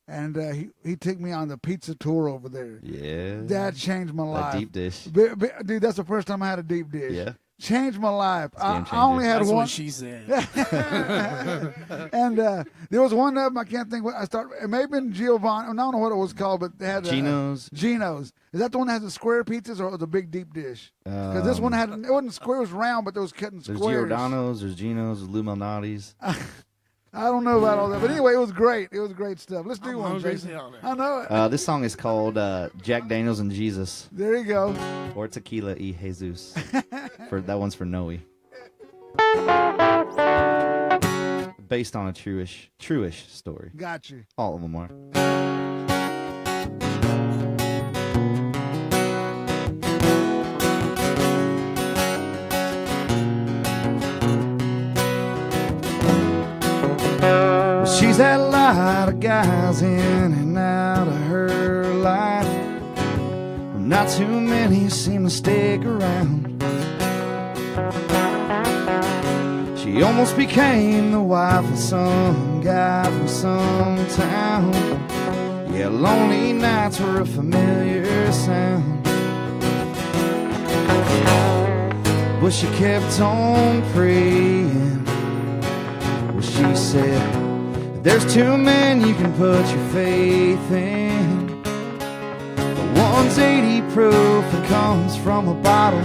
Speaker 2: and he took me on the pizza tour over there.
Speaker 4: Yeah, that
Speaker 2: changed my life.
Speaker 4: A deep dish,
Speaker 2: dude. That's the first time I had a deep dish.
Speaker 4: Yeah,
Speaker 2: changed my life. I only had
Speaker 3: That's
Speaker 2: one.
Speaker 3: What she said.
Speaker 2: And there was one of them I can't think what I started. It may have been Giovanni. I don't know what it was called, but they had
Speaker 4: Geno's.
Speaker 2: Geno's. Is that the one that has the square pizzas or the big deep dish? Because this one it wasn't square, it was round, but there was cutting squares.
Speaker 4: There's Giordano's, there's Geno's, there's Lou Malnati's.
Speaker 2: I don't know about all that, but anyway, it was great. It was great stuff. Let's do one, Jason. I know it.
Speaker 4: This song is called Jack Daniels and Jesus.
Speaker 2: There you go.
Speaker 4: Or Tequila y Jesus. That one's for Noe. Based on a true-ish story.
Speaker 2: Got you.
Speaker 4: All of them are.
Speaker 1: She's had a lot of guys in and out of her life. Not too many seem to stick around. She almost became the wife of some guy from some town. Yeah, lonely nights were a familiar sound. But she kept on praying. Well, she said, there's two men you can put your faith in. The one's 80 proof and comes from a bottle.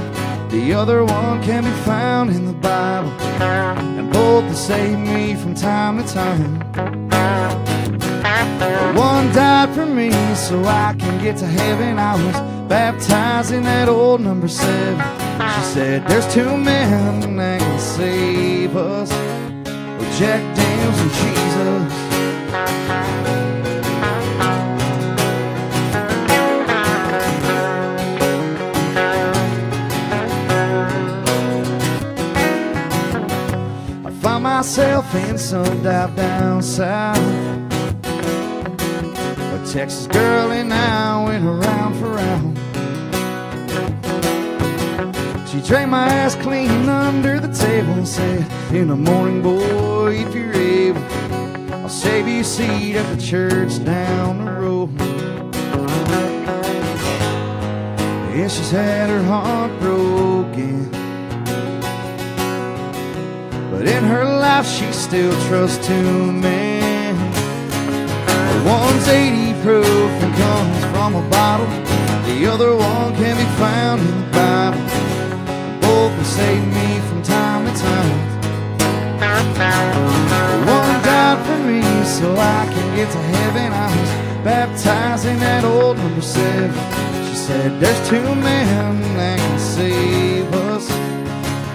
Speaker 1: The other one can be found in the Bible. And both will save me from time to time. One died for me so I can get to heaven. I was baptized in that old number 7. She said, there's two men that can save us. Jack Daniels and Jesus. myself in some dive down south. A Texas girl and I went around for round. She drank my ass clean under the table and said, in the morning, boy, if you're able, I'll save you a seat at the church down the road. Yeah, she's had her heart broken, but in her life she still trusts two men. One's 80 proof and comes from a bottle. The other one can be found in the Bible. Both will save me from time to time. One died for me so I can get to heaven. I was baptized in that old number 7. She said there's two men that can save us,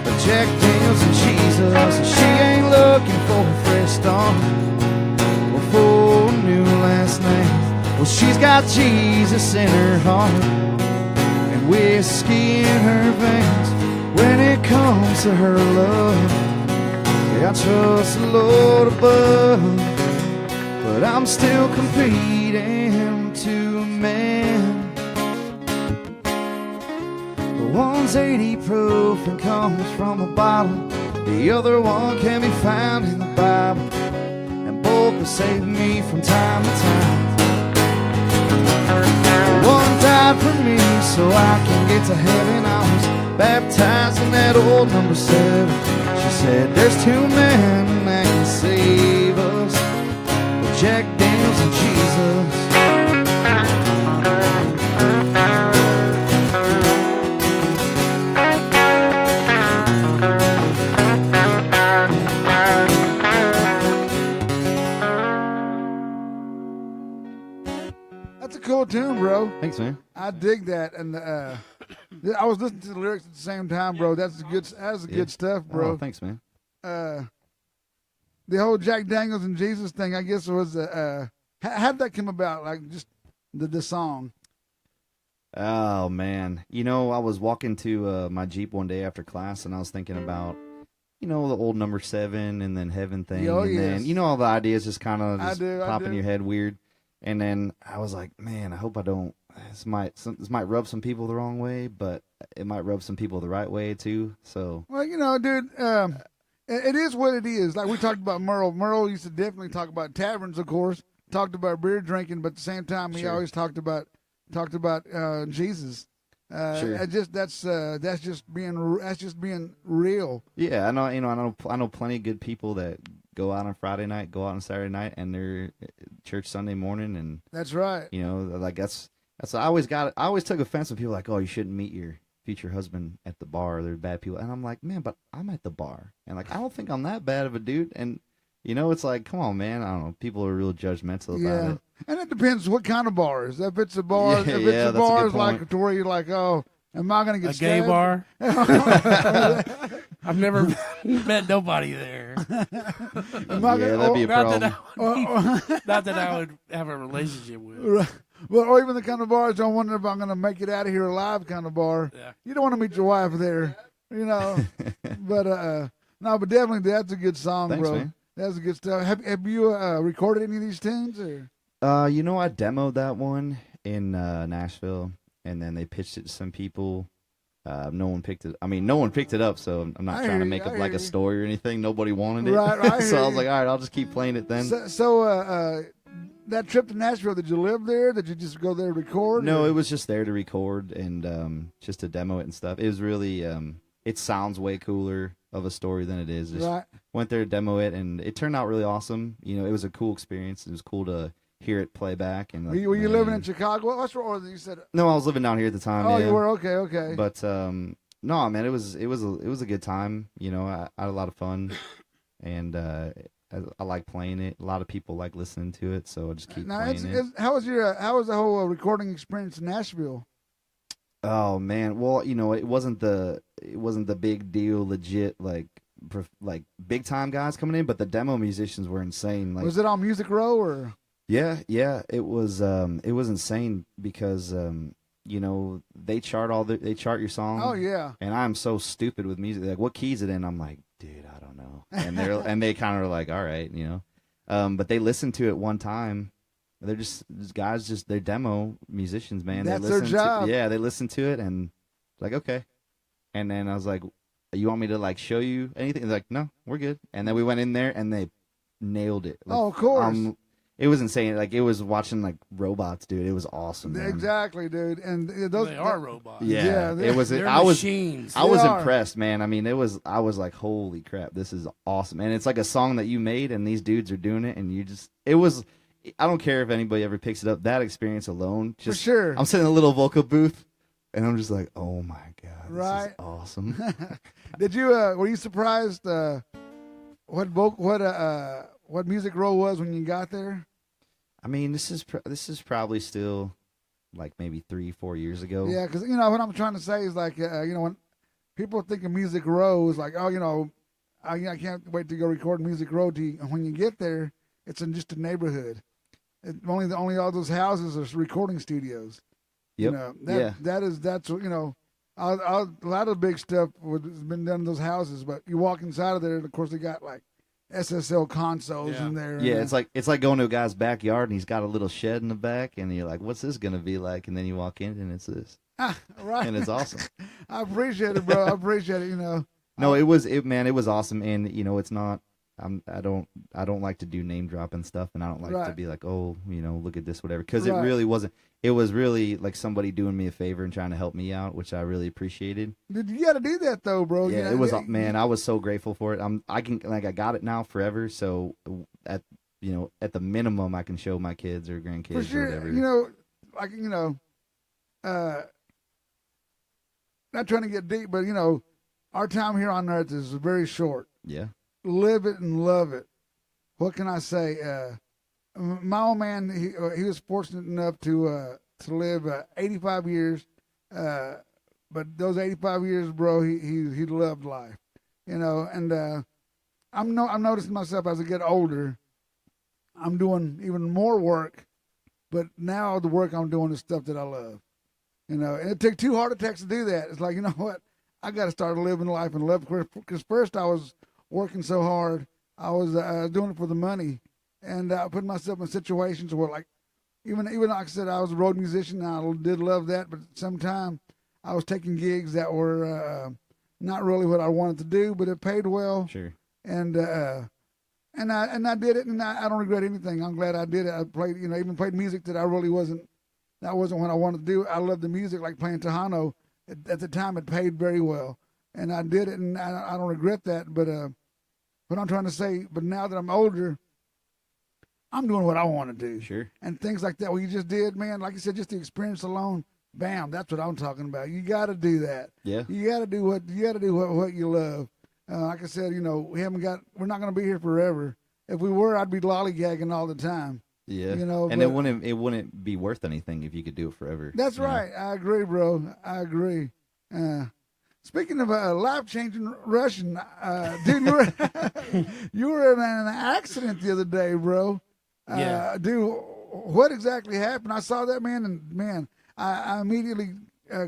Speaker 1: but Jack Daniels and Jesus. And she ain't looking for a fresh start or for a new last name. Well, she's got Jesus in her heart and whiskey in her veins. When it comes to her love, yeah, I trust the Lord above, but I'm still competing to man. One's 80 proof and comes from a bottle. The other one can be found in the Bible, and both will save me from time to time. One died for me so I can get to heaven. I was baptized in that old number 7. She said there's two men that can save us, but Jack Daniels and Jesus.
Speaker 2: That's a cool tune, bro.
Speaker 4: Thanks, man.
Speaker 2: I dig that, and I was listening to the lyrics at the same time, bro. That's good stuff, bro.
Speaker 4: Oh, thanks, man.
Speaker 2: The whole Jack Daniels and Jesus thing, I guess, was how did that come about? Like just the song.
Speaker 4: Oh man, you know, I was walking to my Jeep one day after class, and I was thinking about, you know, the old number 7 and then heaven thing, and then you know all the ideas just kind of pop in your head weird. And then I was like, man, I hope I don't. This might rub some people the wrong way, but it might rub some people the right way too. So,
Speaker 2: well, you know, dude, it is what it is. Like we talked about Merle. Merle used to definitely talk about taverns, of course. Talked about beer drinking, but at the same time, he always talked about Jesus.
Speaker 4: Sure.
Speaker 2: That's just being real.
Speaker 4: Yeah, I know. You know, I know plenty of good people that go out on Friday night, go out on Saturday night, and they're church Sunday morning, and
Speaker 2: that's right.
Speaker 4: You know, like that's I always took offense when people are like, oh, you shouldn't meet your future husband at the bar. They're bad people, and I'm like, man, but I'm at the bar, and like I don't think I'm that bad of a dude, and you know, it's like, come on, man, I don't know, people are real judgmental about it.
Speaker 2: And it depends what kind of bars. If it's a bar, a bar is like to where you're like, oh, am I gonna get
Speaker 3: a gay bar? I've never met nobody there.
Speaker 4: That'd be a problem.
Speaker 3: Not that I would have a relationship with.
Speaker 2: Well, or even the kind of bars, I wonder if I'm going to make it out of here alive kind of bar. Yeah. You don't want to meet your wife there, you know. But no, but definitely that's a good song,
Speaker 4: Thanks,
Speaker 2: bro.
Speaker 4: Man.
Speaker 2: That's a good stuff. Have you recorded any of these tunes? Or?
Speaker 4: You know, I demoed that one in Nashville, and then they pitched it to some people. No one picked it. I mean, no one picked it up, so I'm not trying to make it like a story or anything. Nobody wanted it.
Speaker 2: Right.
Speaker 4: So I was like, all right, I'll just keep playing it then.
Speaker 2: So that trip to Nashville, did you live there? Did you just go there to record?
Speaker 4: No, it was just there to record and just to demo it and stuff. It was really, it sounds way cooler of a story than it is. Just went there to demo it, and it turned out really awesome. You know, it was a cool experience. It was cool to hear it play back. And like,
Speaker 2: were you living in Chicago? What's wrong? You said
Speaker 4: no. I was living down here at the time.
Speaker 2: Oh, you were okay.
Speaker 4: But no, man, it was a good time. You know, I had a lot of fun, and I like playing it. A lot of people like listening to it, so I just keep playing it.
Speaker 2: How was the whole recording experience in Nashville?
Speaker 4: Oh man, well, you know, it wasn't the big deal, legit like big time guys coming in, but the demo musicians were insane. Like,
Speaker 2: was it on Music Row or?
Speaker 4: Yeah, it was insane because you know, they chart your song.
Speaker 2: Oh yeah.
Speaker 4: And I'm so stupid with music. Like, what key is it in? I'm like, dude, I don't know. demo, and they kind of were like, all right, you know. But they listened to it one time. They're just guys, they're demo musicians, man.
Speaker 2: That's their job.
Speaker 4: They listened to it and like, okay. And then I was like, you want me to like show you anything? They're like, no, we're good. And then we went in there and they nailed it. Like,
Speaker 2: of course.
Speaker 4: It was insane. Like, it was watching like robots, dude. It was awesome, man.
Speaker 2: Exactly, dude. And
Speaker 3: they are robots.
Speaker 4: Yeah,
Speaker 2: it
Speaker 4: was.
Speaker 3: They're
Speaker 4: I was
Speaker 3: machines.
Speaker 4: I was impressed, man. I mean, I was like, holy crap, this is awesome. And it's like a song that you made, and these dudes are doing it, and it was. I don't care if anybody ever picks it up. That experience alone, just
Speaker 2: for sure.
Speaker 4: I'm sitting in a little vocal booth, and I'm just like, oh my god, this is awesome.
Speaker 2: Did you? Were you surprised? What Music Row was when you got there?
Speaker 4: I mean, this is probably still like maybe 3-4 years ago.
Speaker 2: Yeah, because you know what I'm trying to say is like you know, when people think of Music Row, it's like, oh, you know, I can't wait to go record Music Row. When you get there, it's in just a neighborhood. Only all those houses are recording studios.
Speaker 4: Yep.
Speaker 2: You know, that's you know, a lot of the big stuff has been done in those houses. But you walk inside of there, and of course they got like SSL consoles in there.
Speaker 4: Yeah, it's like going to a guy's backyard and he's got a little shed in the back, and you're like, what's this gonna be like? And then you walk in and it's this.
Speaker 2: Right.
Speaker 4: And it's awesome.
Speaker 2: I appreciate it, bro. I appreciate it. You know.
Speaker 4: No, it was awesome, and you know, it's not. I don't like to do name dropping stuff, and I don't like to be like, oh, you know, look at this, whatever, because it really wasn't. It was really like somebody doing me a favor and trying to help me out, which I really appreciated.
Speaker 2: You got to do that though, bro.
Speaker 4: Yeah, it was, man. I was so grateful for it. I got it now forever. So at the minimum, I can show my kids or grandkids
Speaker 2: for sure,
Speaker 4: or whatever.
Speaker 2: You know, like, you know, not trying to get deep, but you know, our time here on earth is very short.
Speaker 4: Yeah.
Speaker 2: Live it and love it. What can I say? My old man, he was fortunate enough to live 85 years. But those 85 years, bro, he loved life, you know. And I'm noticing myself as I get older, I'm doing even more work, but now the work I'm doing is stuff that I love, you know. And it took 2 heart attacks to do that. It's like, you know what? I got to start living life and love, because first I was working so hard. I was doing it for the money, and I put myself in situations where, like, even like I said, I was a road musician, and I did love that, but at some time I was taking gigs that were not really what I wanted to do, but it paid well.
Speaker 4: Sure.
Speaker 2: And I did it, and I don't regret anything. I'm glad I did it. I played, you know, even played music that wasn't what I wanted to do. I loved the music, like playing Tejano. At the time, it paid very well, and I did it, and I don't regret that. But what I'm trying to say, but now that I'm older, I'm doing what I want to do.
Speaker 4: Sure. And
Speaker 2: things like that. What you just did, man, like you said, just the experience alone, bam, that's what I'm talking about. You got to do that.
Speaker 4: Yeah.
Speaker 2: You got to do what you love. Like I said, you know, we're not going to be here forever. If we were, I'd be lollygagging all the time.
Speaker 4: Yeah.
Speaker 2: You know,
Speaker 4: and it wouldn't be worth anything if you could do it forever.
Speaker 2: That's right. Know? I agree, bro. I agree. Speaking of life-changing Rushin, dude, you were in an accident the other day, bro.
Speaker 3: Yeah.
Speaker 2: Dude, what exactly happened? I saw that, man, and man, I immediately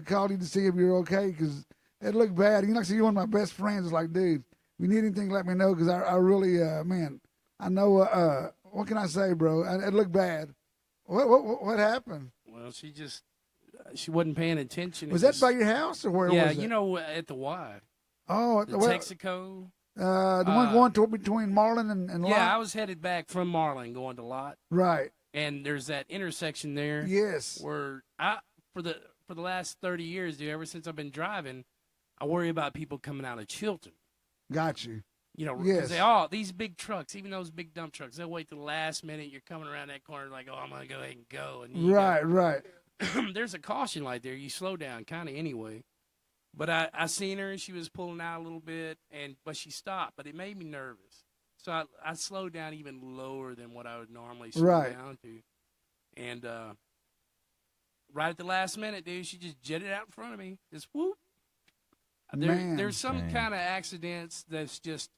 Speaker 2: called you to see if you're okay, because it looked bad. You know, like I said, you're one of my best friends. It's like, dude, if you need anything, let me know, because I really, man, I know. What can I say, bro? It looked bad. What happened?
Speaker 3: Well, she wasn't paying attention.
Speaker 2: Was that by your house or where was it?
Speaker 3: Yeah, you know, at the Y.
Speaker 2: Oh, at
Speaker 3: the Texaco.
Speaker 2: The one going between Marlin and Lott?
Speaker 3: Yeah, I was headed back from Marlin going to Lott.
Speaker 2: Right.
Speaker 3: And there's that intersection there.
Speaker 2: Yes.
Speaker 3: Where for the last 30 years, dude, ever since I've been driving, I worry about people coming out of Chilton.
Speaker 2: Got you.
Speaker 3: You know,
Speaker 2: yes.
Speaker 3: Because these big trucks, even those big dump trucks, they'll wait till the last minute. You're coming around that corner like, oh, I'm going to go ahead and go. And
Speaker 2: right.
Speaker 3: There's a caution light there. You slow down kind of anyway. But I seen her, and she was pulling out a little bit, but she stopped. But it made me nervous. So I slowed down even lower than what I would normally slow down to. And right at the last minute, dude, she just jetted out in front of me. Just whoop. There's some kind of accidents that's just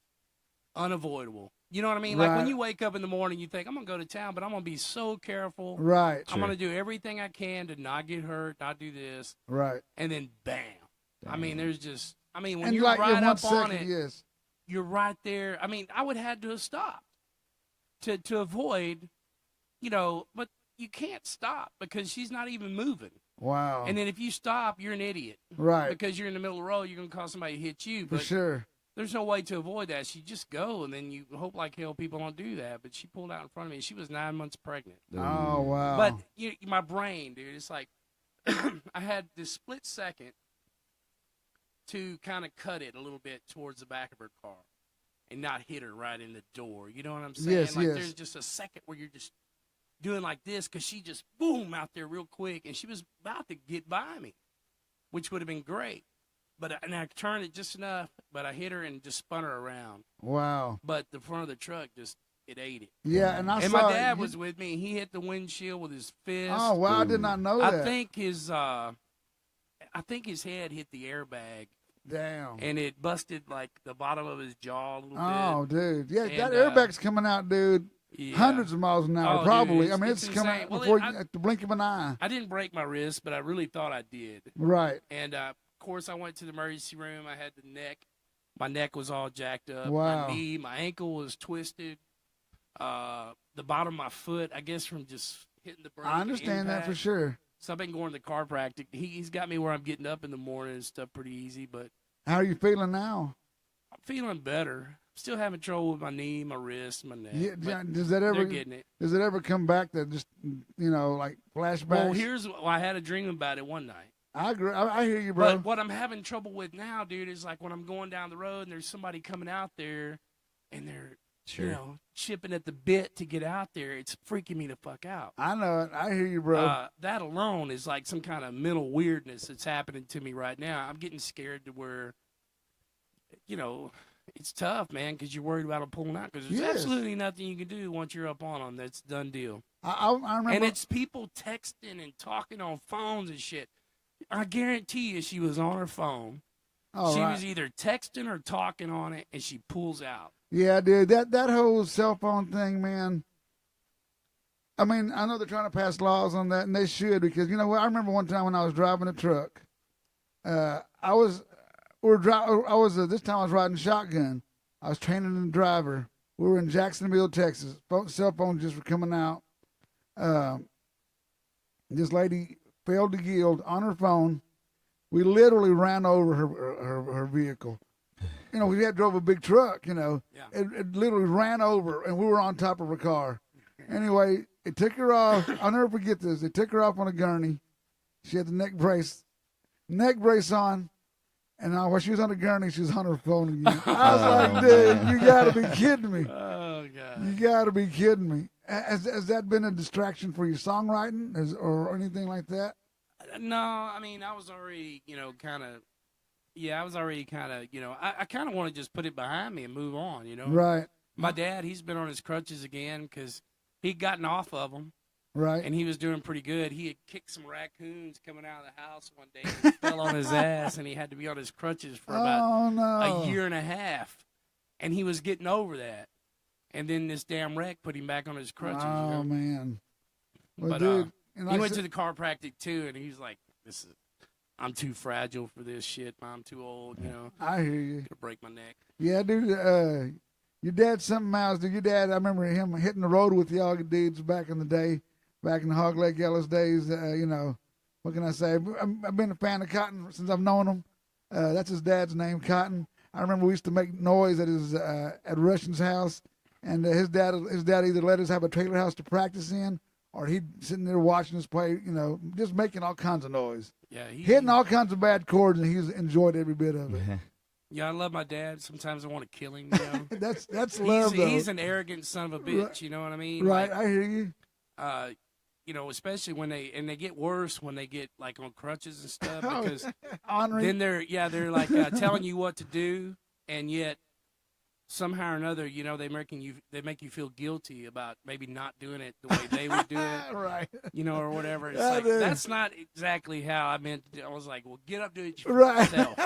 Speaker 3: unavoidable. You know what I mean?
Speaker 2: Right.
Speaker 3: Like when you wake up in the morning, you think, I'm going to go to town, but I'm going to be so careful.
Speaker 2: Right.
Speaker 3: I'm going to do everything I can to not get hurt, not do this.
Speaker 2: Right.
Speaker 3: And then bam. I mean, there's just, when
Speaker 2: and
Speaker 3: you're
Speaker 2: like
Speaker 3: right up
Speaker 2: on
Speaker 3: it.
Speaker 2: Yes.
Speaker 3: you're right there. I mean, I would have had to have stopped to avoid, but you can't stop because she's not even moving.
Speaker 2: Wow.
Speaker 3: And then if you stop, you're an idiot.
Speaker 2: Right.
Speaker 3: Because you're in the middle of the road, you're going to cause somebody to hit you.
Speaker 2: For sure.
Speaker 3: There's no way to avoid that. You just go, and then you hope like hell people don't do that. But she pulled out in front of me. She was 9 months pregnant.
Speaker 2: Oh, wow.
Speaker 3: But my brain, dude, it's like I had this split second to kind of cut it a little bit towards the back of her car and not hit her right in the door. You know what I'm saying?
Speaker 2: Yes,
Speaker 3: There's just a second where you're just doing like this because she just, boom, out there real quick, and she was about to get by me, which would have been great. And I turned it just enough, but I hit her and just spun her around.
Speaker 2: Wow.
Speaker 3: But the front of the truck it ate it.
Speaker 2: Yeah, and
Speaker 3: my dad was with me, and he hit the windshield with his fist.
Speaker 2: Oh, wow, I did not know that.
Speaker 3: I think his head hit the airbag.
Speaker 2: Damn.
Speaker 3: And it busted, like, the bottom of his jaw a little bit.
Speaker 2: Oh, dude. Yeah, that airbag's coming out, dude. Yeah. Hundreds of miles an hour, probably.
Speaker 3: Dude,
Speaker 2: it's coming out before at the blink of an eye.
Speaker 3: I didn't break my wrist, but I really thought I did.
Speaker 2: Right.
Speaker 3: And, of course, I went to the emergency room. I had the neck. My neck was all jacked up.
Speaker 2: Wow.
Speaker 3: My knee, my ankle was twisted. The bottom of my foot, I guess from just hitting the brake.
Speaker 2: I understand that for sure.
Speaker 3: So I've been going to chiropractic. He's got me where I'm getting up in the morning and stuff pretty easy. But
Speaker 2: how are you feeling now?
Speaker 3: I'm feeling better. Still having trouble with my knee, my wrist, my neck.
Speaker 2: Yeah, does that ever?
Speaker 3: Getting it.
Speaker 2: Does it ever come back that just like flashbacks?
Speaker 3: Well, I had a dream about it one night.
Speaker 2: I agree. I hear you, bro.
Speaker 3: But what I'm having trouble with now, dude, is like when I'm going down the road and there's somebody coming out there, and they're chipping at the bit to get out there. It's freaking me the fuck out.
Speaker 2: I know it. I hear you, bro.
Speaker 3: That alone is like some kind of mental weirdness that's happening to me right now. I'm getting scared to where, it's tough, man, because you're worried about them pulling out. Because there's absolutely nothing you can do once you're up on them. That's a done deal.
Speaker 2: I remember.
Speaker 3: And it's people texting and talking on phones and shit. I guarantee you she was on her phone. She was either texting or talking on it, and she pulls out.
Speaker 2: Yeah, dude, that whole cell phone thing, man. I mean, I know they're trying to pass laws on that, and they should, because I remember one time when I was driving a truck. This time I was riding shotgun. I was training the driver. We were in Jacksonville, Texas. Cell phones just were coming out. This lady failed to yield on her phone. We literally ran over her vehicle. We had drove a big truck,
Speaker 3: Yeah.
Speaker 2: It literally ran over, and we were on top of her car. Anyway, it took her off. I'll never forget this. They took her off on a gurney. She had the neck brace on, and while she was on the gurney, she was on her phone again. I was like, dude, you got to be kidding me.
Speaker 3: Oh, God.
Speaker 2: You got to be kidding me. Has that been a distraction for your songwriting or anything like that?
Speaker 3: No, I mean, I was already, I kind of want to just put it behind me and move on,
Speaker 2: Right.
Speaker 3: My dad, he's been on his crutches again because he'd gotten off of them.
Speaker 2: Right.
Speaker 3: And he was doing pretty good. He had kicked some raccoons coming out of the house one day and fell on his ass, and he had to be on his crutches for about a year and a half. And he was getting over that. And then this damn wreck put him back on his crutches.
Speaker 2: Oh, man. Well,
Speaker 3: but
Speaker 2: dude.
Speaker 3: He went to the chiropractic, too, and he was like, I'm too fragile for this shit. I'm too old,
Speaker 2: I hear you.
Speaker 3: Gonna break my neck.
Speaker 2: Yeah, dude. Your dad's something else. Dude, your dad, I remember him hitting the road with y'all dudes back in the day, back in the Hog Leg Ellis days. What can I say? I've been a fan of Cotton since I've known him. That's his dad's name, Cotton. I remember we used to make noise at his at Rushin's house, and his dad either let us have a trailer house to practice in, or he'd sitting there watching us play, just making all kinds of noise.
Speaker 3: Yeah,
Speaker 2: hitting all kinds of bad chords, and he's enjoyed every bit of it.
Speaker 3: Yeah, I love my dad. Sometimes I want to kill him.
Speaker 2: That's love, though.
Speaker 3: He's an arrogant son of a bitch. You know what I mean?
Speaker 2: Right, I hear you.
Speaker 3: Especially when they get worse when they get like on crutches and stuff, because
Speaker 2: then
Speaker 3: they're like telling you what to do, and yet somehow or another, they make you feel guilty about maybe not doing it the way they would do it,
Speaker 2: right?
Speaker 3: Or whatever. It's like that's not exactly how I meant to do. I was like, well, get up, do it yourself.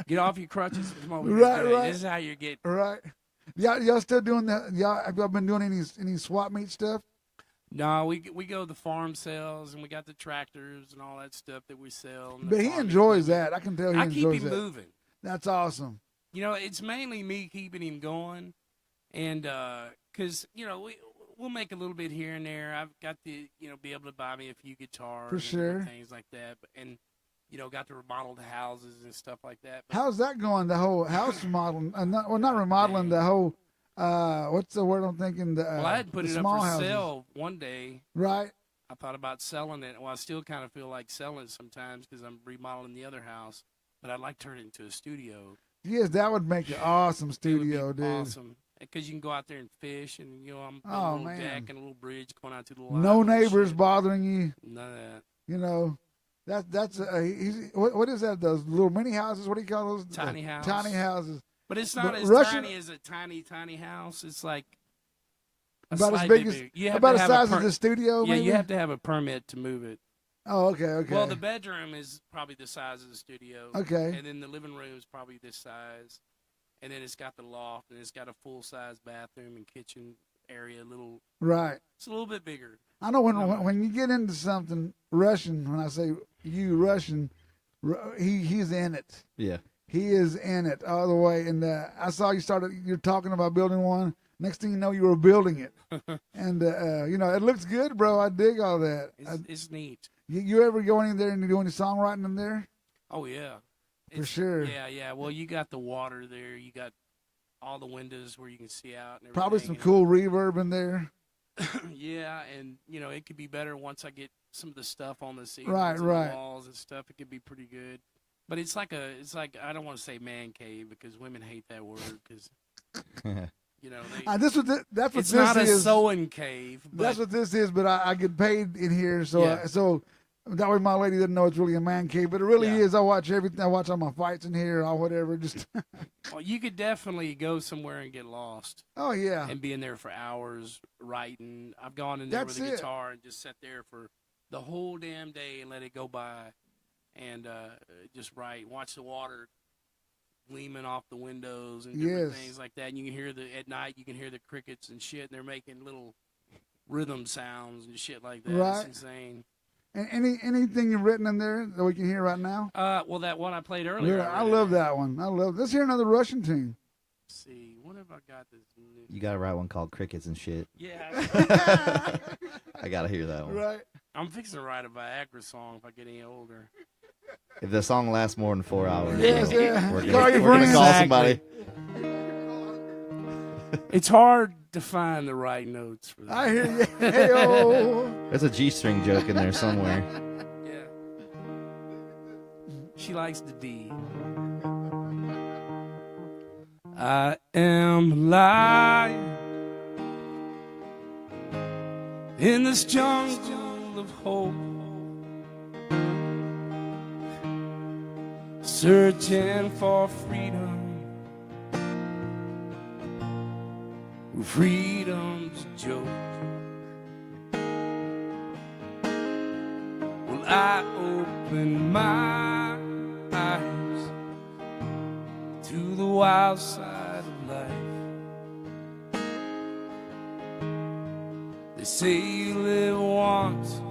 Speaker 3: Get off your crutches and come over here.
Speaker 2: Right.
Speaker 3: This is how you're getting.
Speaker 2: Right. Y'all still doing that? Have y'all been doing any swap meet stuff?
Speaker 3: No, we go to the farm sales, and we got the tractors and all that stuff that we sell.
Speaker 2: But he enjoys that. I can tell he enjoys that.
Speaker 3: I keep him moving.
Speaker 2: That's awesome.
Speaker 3: You know, it's mainly me keeping him going, and because you know we'll make a little bit here and there. I've got to be able to buy me a few guitars,
Speaker 2: for sure,
Speaker 3: and things like that, and got to remodel the houses and stuff like that. But,
Speaker 2: how's that going? The whole house remodeling? Not remodeling. The whole what's the word I'm thinking?
Speaker 3: Well, I had put it up for sale one day.
Speaker 2: Right.
Speaker 3: I thought about selling it. Well, I still kind of feel like selling it sometimes because I'm remodeling the other house. But I'd like to turn it into a studio.
Speaker 2: Yes, that would make an awesome studio, dude.
Speaker 3: Awesome. Because you can go out there and fish, and I'm a little deck and a little bridge going out to the line.
Speaker 2: No neighbors bothering you.
Speaker 3: None of that.
Speaker 2: That's what is that? Those little mini houses? What do you call those?
Speaker 3: Tiny houses.
Speaker 2: Tiny houses.
Speaker 3: But it's not as tiny as a tiny house. It's like
Speaker 2: about as big as about the size of the studio.
Speaker 3: Yeah,
Speaker 2: maybe?
Speaker 3: You have to have a permit to move it.
Speaker 2: Oh, okay.
Speaker 3: Well, the bedroom is probably the size of the studio.
Speaker 2: Okay.
Speaker 3: And then the living room is probably this size. And then it's got the loft, and it's got a full-size bathroom and kitchen area.
Speaker 2: Right.
Speaker 3: It's a little bit bigger.
Speaker 2: I know when you get into something, Rushin, when I say you, Rushin, he's in it.
Speaker 4: Yeah.
Speaker 2: He is in it all the way. And I saw you're talking about building one. Next thing you know, you were building it. And, it looks good, bro. I dig all that.
Speaker 3: It's neat.
Speaker 2: You ever go in there and do any songwriting in there?
Speaker 3: Oh, yeah.
Speaker 2: For sure.
Speaker 3: Yeah. Well, you got the water there. You got all the windows where you can see out. And
Speaker 2: probably some cool reverb in there.
Speaker 3: Yeah, and, it could be better once I get some of the stuff on the ceilings and the walls and stuff. It could be pretty good. But it's like I don't want to say man cave because women hate that word because,
Speaker 2: that's what
Speaker 3: it's
Speaker 2: this
Speaker 3: not
Speaker 2: is.
Speaker 3: a sewing cave. But
Speaker 2: that's what this is, but I get paid in here, so that way my lady doesn't know it's really a man cave, but it really is. I watch everything. I watch all my fights in here or whatever. Just
Speaker 3: well, you could definitely go somewhere and get lost.
Speaker 2: Oh, yeah.
Speaker 3: And be in there for hours writing. I've gone in there with a guitar and just sat there for the whole damn day and let it go by and just write. Watch the water gleaming off the windows and different things like that. And you can hear at night, you can hear the crickets and shit, and they're making little rhythm sounds and shit like that.
Speaker 2: Right.
Speaker 3: It's insane.
Speaker 2: And anything you've written in there that we can hear right now?
Speaker 3: Well, that one I played earlier.
Speaker 2: Yeah, I love that one. Let's hear another Rushin tune.
Speaker 3: Let's see, what have I got this new?
Speaker 4: You got to write one called Crickets and Shit.
Speaker 3: Yeah.
Speaker 4: I got to hear that one.
Speaker 2: Right.
Speaker 3: I'm fixing to write a Viagra song if I get any older.
Speaker 4: If the song lasts more than 4 hours,
Speaker 2: we're
Speaker 4: going to call somebody.
Speaker 3: It's hard to find the right notes for that.
Speaker 2: I hear you. Hey-oh.
Speaker 4: There's a G-string joke in there somewhere.
Speaker 3: Yeah. She likes the D. I am lying in this jungle of hope, searching for freedom. Freedom's a joke. Well, I open my eyes to the wild side of life. They say you live once,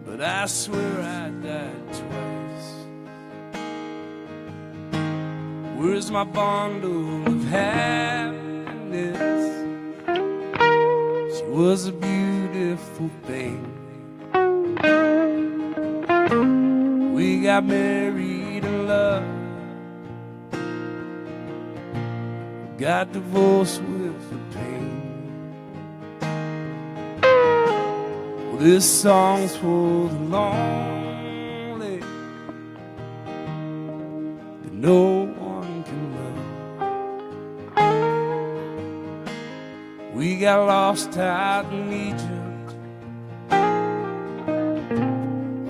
Speaker 3: but I swear I died twice. Where's my bundle of happiness? She was a beautiful thing. We got married in love, got divorced with the pain. Well, this song's for the lonely, that no one can love. We got lost out in Egypt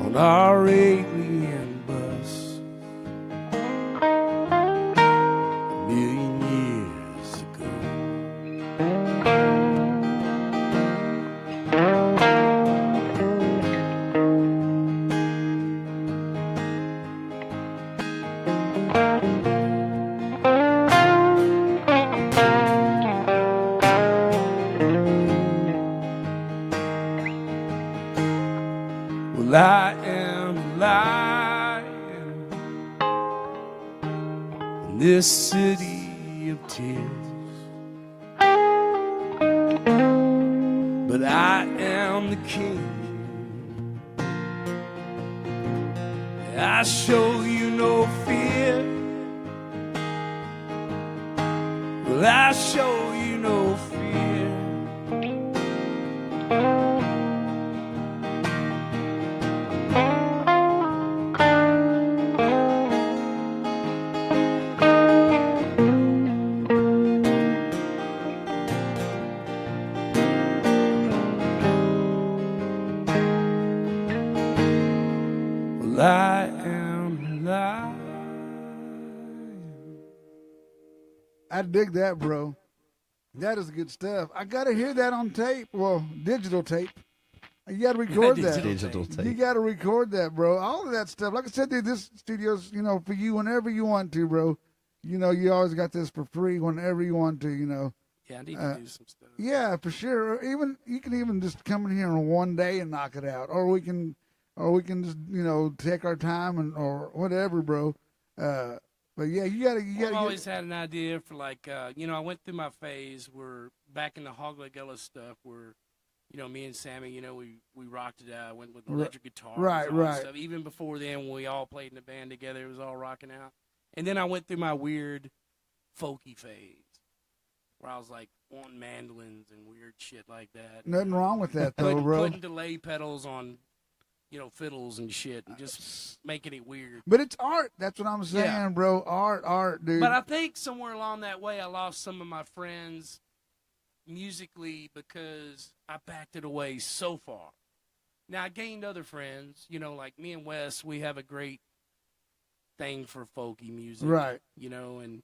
Speaker 3: on our alien bus a million years ago. Well, I am lying this city of tears. But I am the king. I show you no fear. Well, I show you no fear. Well, I am alive.
Speaker 2: I dig that, bro. That is good stuff. I got to hear that on tape. Well, digital tape. You got to record that.
Speaker 4: Digital tape.
Speaker 2: You got to record that, bro. All of that stuff. Like I said, dude, this studio's, you know, for you whenever you want to, bro. You know, you always got this for free whenever you want to, you know.
Speaker 3: Yeah, I need to do some stuff.
Speaker 2: Yeah, for sure. Or even you can even just come in here in one day and knock it out, or we can just, you know, take our time and or whatever, bro. But yeah, you gotta.
Speaker 3: I've always had an idea for like, you know, I went through my phase where back in the Hog Leg Ellis stuff where, you know, me and Sammy, you know, we rocked it out. I went with electric guitar,
Speaker 2: right.
Speaker 3: Stuff. Even before then, when we all played in the band together, it was all rocking out. And then I went through my weird folky phase where I was like wanting mandolins and weird shit like that.
Speaker 2: Nothing wrong with that though, bro.
Speaker 3: Putting delay pedals on, you know, fiddles and shit, and just making it weird.
Speaker 2: But it's art. That's what I'm saying, bro. Art, dude.
Speaker 3: But I think somewhere along that way, I lost some of my friends musically because I backed it away so far. Now, I gained other friends, you know, like me and Wes, we have a great thing for folky music.
Speaker 2: Right.
Speaker 3: You know, and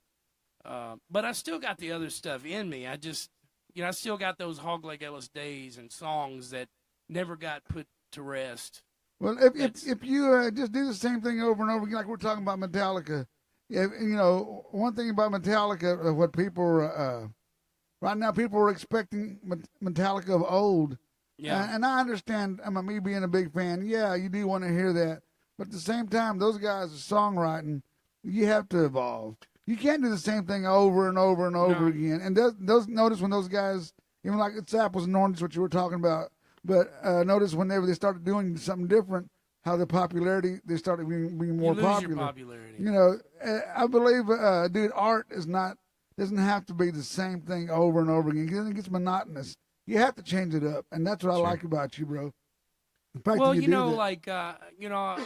Speaker 3: but I still got the other stuff in me. I just, you know, I still got those Hog Leg Ellis days and songs that never got put to rest.
Speaker 2: Well, if you just do the same thing over and over again, like we're talking about Metallica, you know, one thing about Metallica, what people right now, people are expecting Metallica of old.
Speaker 3: Yeah.
Speaker 2: And I understand, I mean, me being a big fan, yeah, you do want to hear that. But at the same time, those guys are songwriting. You have to evolve. You can't do the same thing over and over and over again. And those notice when those guys, even like it's apples and oranges, what you were talking about, but notice whenever they started doing something different, how the popularity, they started being more popular.
Speaker 3: Your popularity.
Speaker 2: You know, I believe, dude, art doesn't have to be the same thing over and over again. Because it gets monotonous. You have to change it up, and that's what I like about you, bro. The fact
Speaker 3: well,
Speaker 2: that
Speaker 3: you know,
Speaker 2: that.
Speaker 3: like, you know,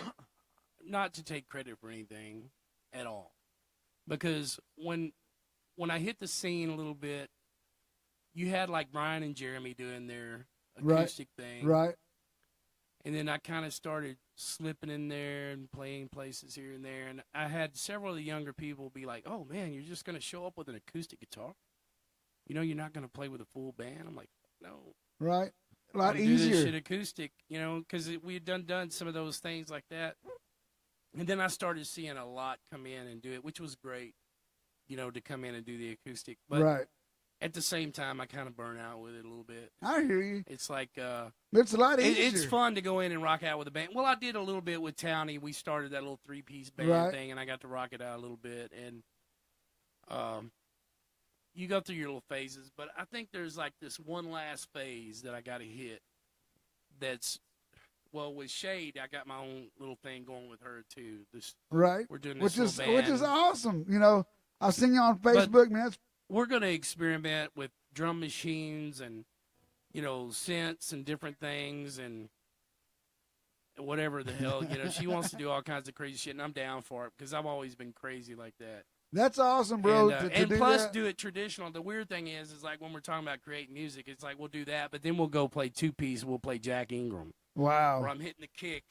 Speaker 3: not to take credit for anything at all, because when I hit the scene a little bit, you had like Brian and Jeremy doing their acoustic thing,
Speaker 2: right?
Speaker 3: And then I kind of started slipping in there and playing places here and there, and I had several of the younger people be like, "Oh man, you're just gonna show up with an acoustic guitar? You know, you're not gonna play with a full band?" I'm like, "No."
Speaker 2: Right. A lot
Speaker 3: do
Speaker 2: easier.
Speaker 3: this shit acoustic, you know, because we had done some of those things like that, and then I started seeing a lot come in and do it, which was great, you know, to come in and do the acoustic. But at the same time, I kind of burn out with it a little bit.
Speaker 2: I hear you.
Speaker 3: It's like
Speaker 2: it's a lot easier.
Speaker 3: It's fun to go in and rock out with a band. Well, I did a little bit with Townie. We started that little 3-piece band thing, and I got to rock it out a little bit. And you go through your little phases, but I think there's like this one last phase that I got to hit. That's, well, with Shade, I got my own little thing going with her too. We're doing this
Speaker 2: which is awesome. You know, I've seen you on Facebook, man.
Speaker 3: We're going to experiment with drum machines and, you know, synths and different things and whatever the hell. You know, she wants to do all kinds of crazy shit, and I'm down for it because I've always been crazy like that.
Speaker 2: That's awesome, bro.
Speaker 3: And plus, do it traditional. The weird thing is like when we're talking about creating music, it's like we'll do that, but then we'll go play 2-piece. We'll play Jack Ingram.
Speaker 2: Wow.
Speaker 3: Where I'm hitting the kick,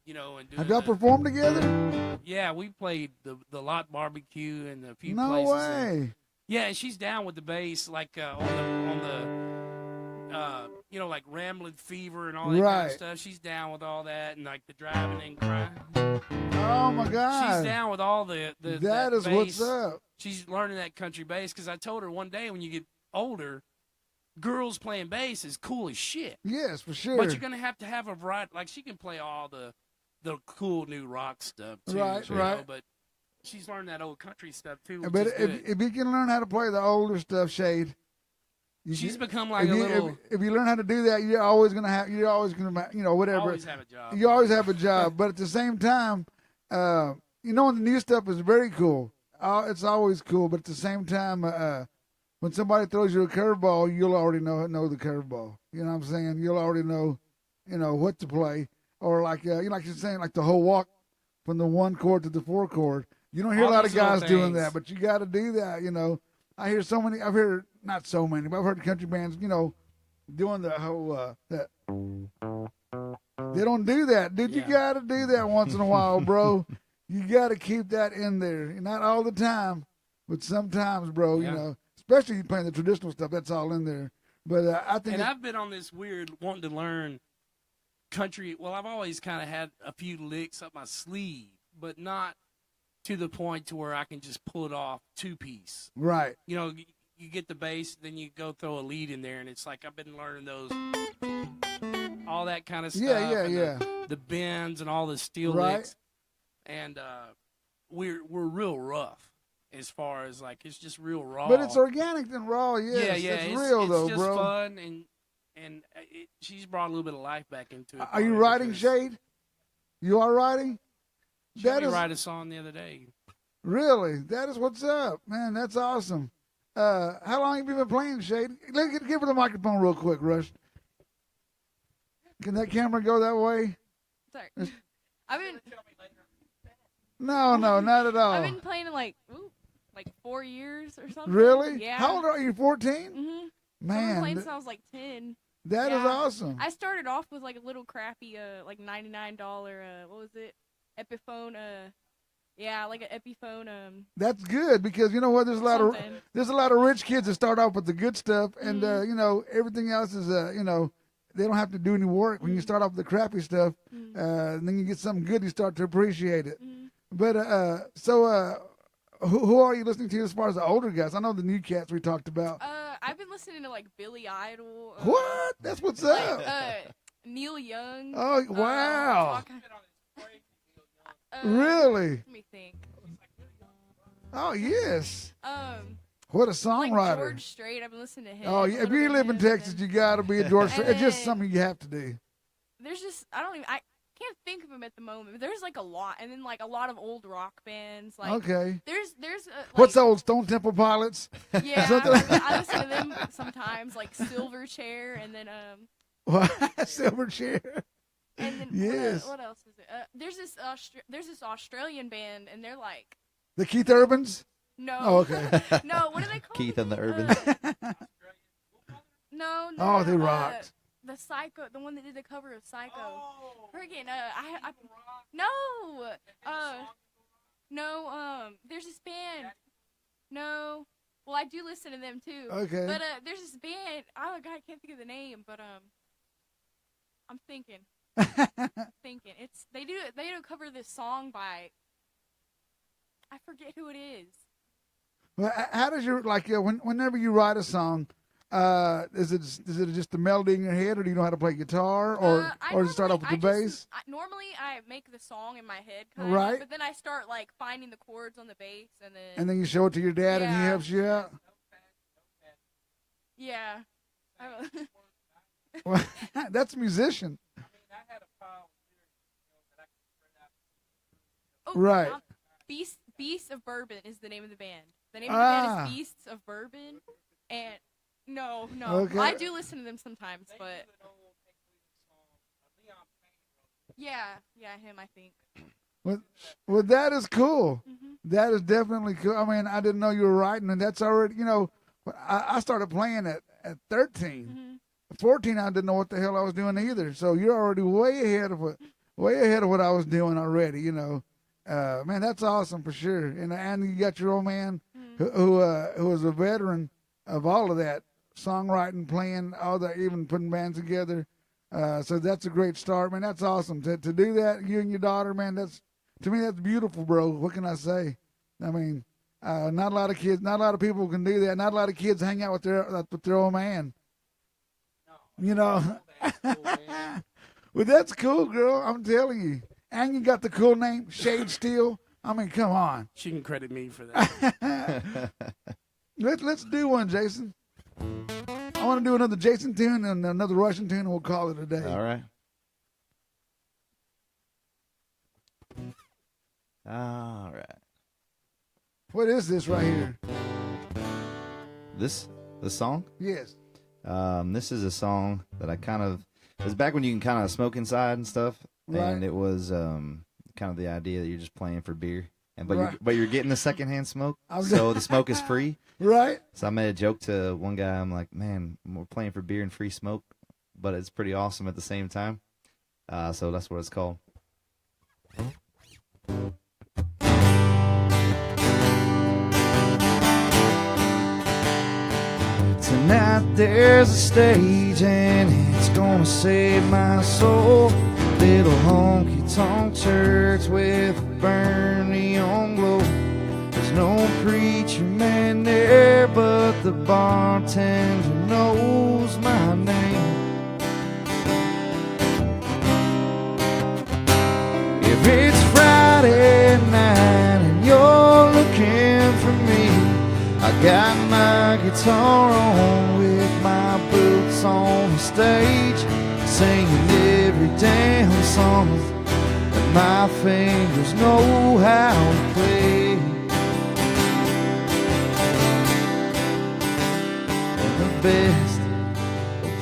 Speaker 3: you know, and doing.
Speaker 2: Have y'all performed together?
Speaker 3: Yeah, we played the Lot Barbecue and a few
Speaker 2: places. No way.
Speaker 3: Yeah, and she's down with the bass, like on the you know, like Ramblin' Fever and all that kind of stuff. She's down with all that, and like the Driving and Crying.
Speaker 2: Oh my God!
Speaker 3: She's down with all that
Speaker 2: is
Speaker 3: bass.
Speaker 2: What's up.
Speaker 3: She's learning that country bass because I told her one day when you get older, girls playing bass is cool as shit.
Speaker 2: Yes, for sure.
Speaker 3: But you're gonna have to have a variety. Like she can play all the cool new rock stuff too.
Speaker 2: Right.
Speaker 3: Know, but she's learned that old country stuff too.
Speaker 2: But if you can learn how to play the older stuff, Shade,
Speaker 3: she's become like a little.
Speaker 2: If you learn how to do that, you're always gonna, whatever.
Speaker 3: Always have a job.
Speaker 2: You always have a job, but at the same time, the new stuff is very cool. It's always cool, but at the same time, when somebody throws you a curveball, you'll already know the curveball. You know what I'm saying? You'll already know, what to play, or like you're saying, like the whole walk from the 1 chord to the 4 chord. You don't hear a lot of guys doing that, but you got to do that. I hear so many. I've heard not so many, but I've heard country bands, doing the whole that. They don't do that, dude. Yeah. You got to do that once in a while, bro. You got to keep that in there. Not all the time, but sometimes, bro. Yeah. Especially you playing the traditional stuff. That's all in there. But I think.
Speaker 3: And I've been on this weird wanting to learn country. Well, I've always kind of had a few licks up my sleeve, but not to the point to where I can just pull it off 2-piece.
Speaker 2: Right.
Speaker 3: You get the bass, then you go throw a lead in there, and it's like I've been learning those, all that kind of stuff.
Speaker 2: Yeah.
Speaker 3: The bends and all the steel licks, and we're real rough as far as like it's just real raw.
Speaker 2: But it's organic and raw. Yes.
Speaker 3: Yeah.
Speaker 2: It's real though,
Speaker 3: just
Speaker 2: bro.
Speaker 3: Fun and she's brought a little bit of life back into it.
Speaker 2: Are you writing, Shade? You are writing?
Speaker 3: She let me write a song the other day.
Speaker 2: Really? That is what's up, man. That's awesome. How long have you been playing, Shade? Give her the microphone real quick, Rush. Can that camera go that way?
Speaker 5: Sorry.
Speaker 2: No, not at all.
Speaker 5: I've been playing like 4 years or something.
Speaker 2: Really?
Speaker 5: Yeah.
Speaker 2: How old are you? 14?
Speaker 5: Mm-hmm.
Speaker 2: Man.
Speaker 5: I've been playing since I was like 10.
Speaker 2: That is awesome.
Speaker 5: I started off with like a little crappy, like $99, what was it? Epiphone, like an Epiphone.
Speaker 2: That's good because you know what? There's a lot of rich kids that start off with the good stuff, and everything else is they don't have to do any work when you start off with the crappy stuff. And then you get something good, you start to appreciate it. But who are you listening to as far as the older guys? I know the new cats we talked about.
Speaker 5: I've been listening to like Billy Idol.
Speaker 2: What? That's what's up.
Speaker 5: Neil Young.
Speaker 2: Oh wow. Really?
Speaker 5: Let me think.
Speaker 2: Oh yes. What a songwriter.
Speaker 5: Like George Strait. I've been listening to him.
Speaker 2: Oh yeah. If you live in Texas, you gotta be a George Strait. It's just something you have to do.
Speaker 5: There's just I can't think of them at the moment. But there's like a lot, and then like a lot of old rock bands. Like
Speaker 2: okay.
Speaker 5: There's
Speaker 2: what's the old Stone Temple Pilots?
Speaker 5: Yeah, I listen to them sometimes, like Silverchair, and then
Speaker 2: Silverchair.
Speaker 5: And then
Speaker 2: yes.
Speaker 5: What else is it? There's this Australian band, and they're like
Speaker 2: the Keith Urbans.
Speaker 5: No.
Speaker 2: Oh, okay.
Speaker 5: No, what are they called?
Speaker 4: Keith and the Urbans.
Speaker 5: No.
Speaker 2: Oh, they rocked.
Speaker 5: The Psycho, the one that did the cover of Psycho.
Speaker 3: Oh.
Speaker 5: Friggin', there's this band. No. Well, I do listen to them too.
Speaker 2: Okay.
Speaker 5: But there's this band. Oh God, I can't think of the name, but I'm thinking. It's they do cover this song by I forget who it is.
Speaker 2: Well, how does your whenever you write a song, is it just the melody in your head, or do you know how to play guitar, or does it start off with the bass?
Speaker 5: Normally, I make the song in my head,
Speaker 2: right?
Speaker 5: But then I start like finding the chords on the bass,
Speaker 2: and then you show it to your dad, and he helps you out.
Speaker 5: Yeah.
Speaker 2: Well, that's a musician.
Speaker 3: I mean, I had a pile that I could spread out.
Speaker 2: Right.
Speaker 5: Beasts of Bourbon is the name of the band. The name of the band is Beasts of Bourbon, and no.
Speaker 2: Okay.
Speaker 5: I do listen to them sometimes, but yeah, him, I think.
Speaker 2: Well, that is cool.
Speaker 5: Mm-hmm.
Speaker 2: That is definitely cool. I mean, I didn't know you were writing, and that's already, I started playing at 13.
Speaker 5: Mm-hmm.
Speaker 2: 14, I didn't know what the hell I was doing either. So you're already way ahead of what I was doing already. Man, that's awesome for sure. And you got your old man who was a veteran of all of that, songwriting, playing, all that, even putting bands together. So that's a great start, man. That's awesome to do that. You and your daughter, man. To me, that's beautiful, bro. What can I say? I mean, not a lot of people can do that. Not a lot of kids hang out with their old man. Well, that's cool, girl. I'm telling you. And you got the cool name, Shade Steele. I mean, come on.
Speaker 3: She can credit me for that.
Speaker 2: Let's do one, Jason. I want to do another Jason tune and another Rushin tune, and we'll call it a day.
Speaker 4: All right. All right.
Speaker 2: What is this right here?
Speaker 4: The song?
Speaker 2: Yes.
Speaker 4: This is a song that I it was back when you can kind of smoke inside and stuff.
Speaker 2: Right.
Speaker 4: And it was kind of the idea that you're just playing for beer.
Speaker 2: Right.
Speaker 4: But you're getting the secondhand smoke, so the smoke is free.
Speaker 2: Right.
Speaker 4: So I made a joke to one guy. I'm like, man, we're playing for beer and free smoke, but it's pretty awesome at the same time. So that's what it's called.
Speaker 1: Tonight there's a stage and it's gonna save my soul. Little honky-tonk church with a burn neon glow. There's no preacher man there, but the bartender knows my name. If it's Friday night and you're looking for me, I got my guitar on with my boots on the stage, singing every damn song that my fingers know how to play. And the best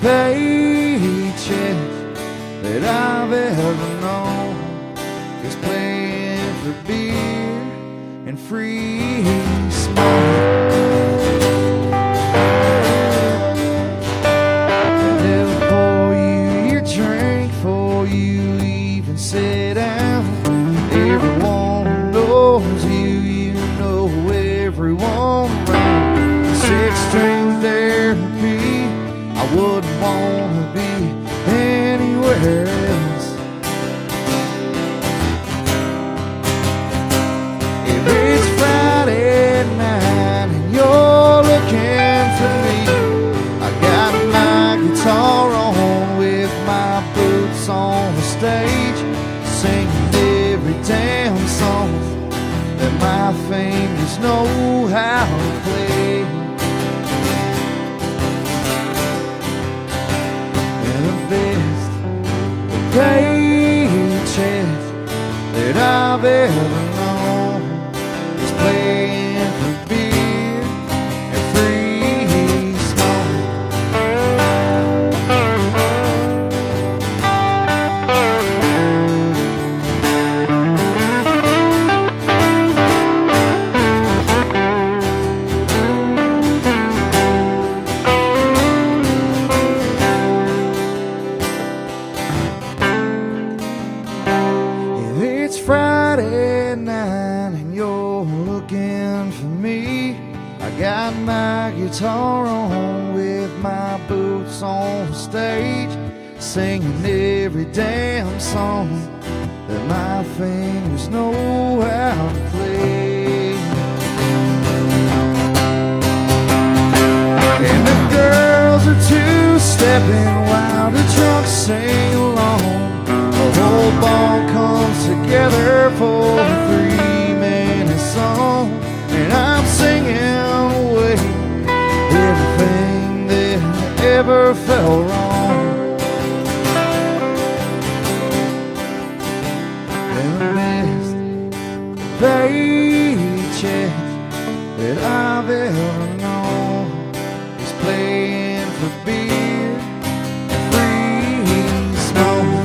Speaker 1: paycheck that I've ever known is playing for beer and free smoke. Sit down. Everyone knows you, you know everyone around. Six-string therapy, I wouldn't want to be anywhere else. If it's Friday night and you're looking for me, I got my guitar on with my boots on the stage, singing every damn song that my fingers know how to play. And the best paycheck that I've ever known is playing for beer and free smoke. Friday night and you're looking for me, I got my guitar on with my boots on the stage, singing every damn song that my fingers know how to play. And the girls are two-stepping while the drunks sing along. The whole bar comes together for a 3-minute song, and I'm singing away everything that ever felt wrong. And the best paycheck that I've ever known is playing for beer and free smoke.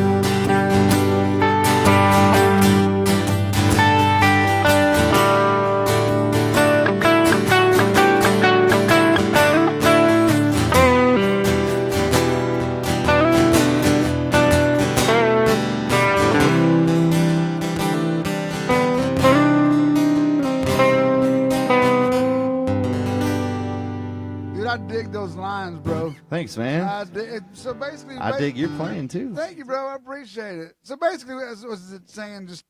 Speaker 2: I dig those lines, bro.
Speaker 4: Thanks, man.
Speaker 2: So basically,
Speaker 4: I dig your playing too.
Speaker 2: Thank you, bro. I appreciate it. So basically, was it saying just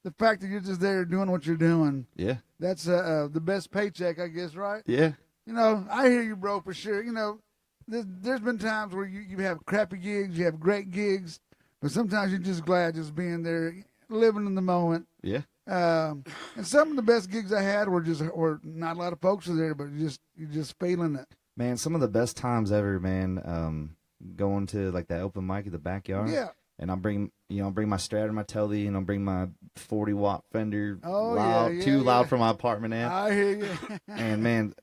Speaker 2: the fact that you're just there doing what you're doing?
Speaker 4: Yeah.
Speaker 2: That's the best paycheck, I guess, right?
Speaker 4: Yeah.
Speaker 2: You know, I hear you, bro, for sure. You know, there's been times where you have crappy gigs, you have great gigs, but sometimes you're just glad just being there, living in the moment.
Speaker 4: Yeah.
Speaker 2: And some of the best gigs I had were not a lot of folks were there, but you're just feeling it.
Speaker 4: Man, some of the best times ever, man. Going to like that open mic at the backyard.
Speaker 2: Yeah.
Speaker 4: And I'll bring my Strat and my Telly, and I'll bring my 40-watt Fender, too loud for my apartment amp.
Speaker 2: I hear you.
Speaker 4: And man,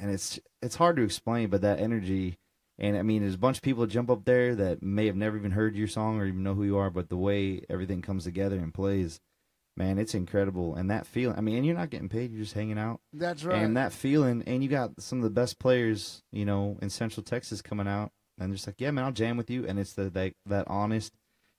Speaker 4: it's hard to explain, but that energy, and I mean, there's a bunch of people that jump up there that may have never even heard your song or even know who you are, but the way everything comes together and plays, man, it's incredible. And that feeling, I mean, and you're not getting paid, you're just hanging out.
Speaker 2: That's right.
Speaker 4: And that feeling, and you got some of the best players, in Central Texas coming out, and just like, yeah, man, I'll jam with you. And it's that honest,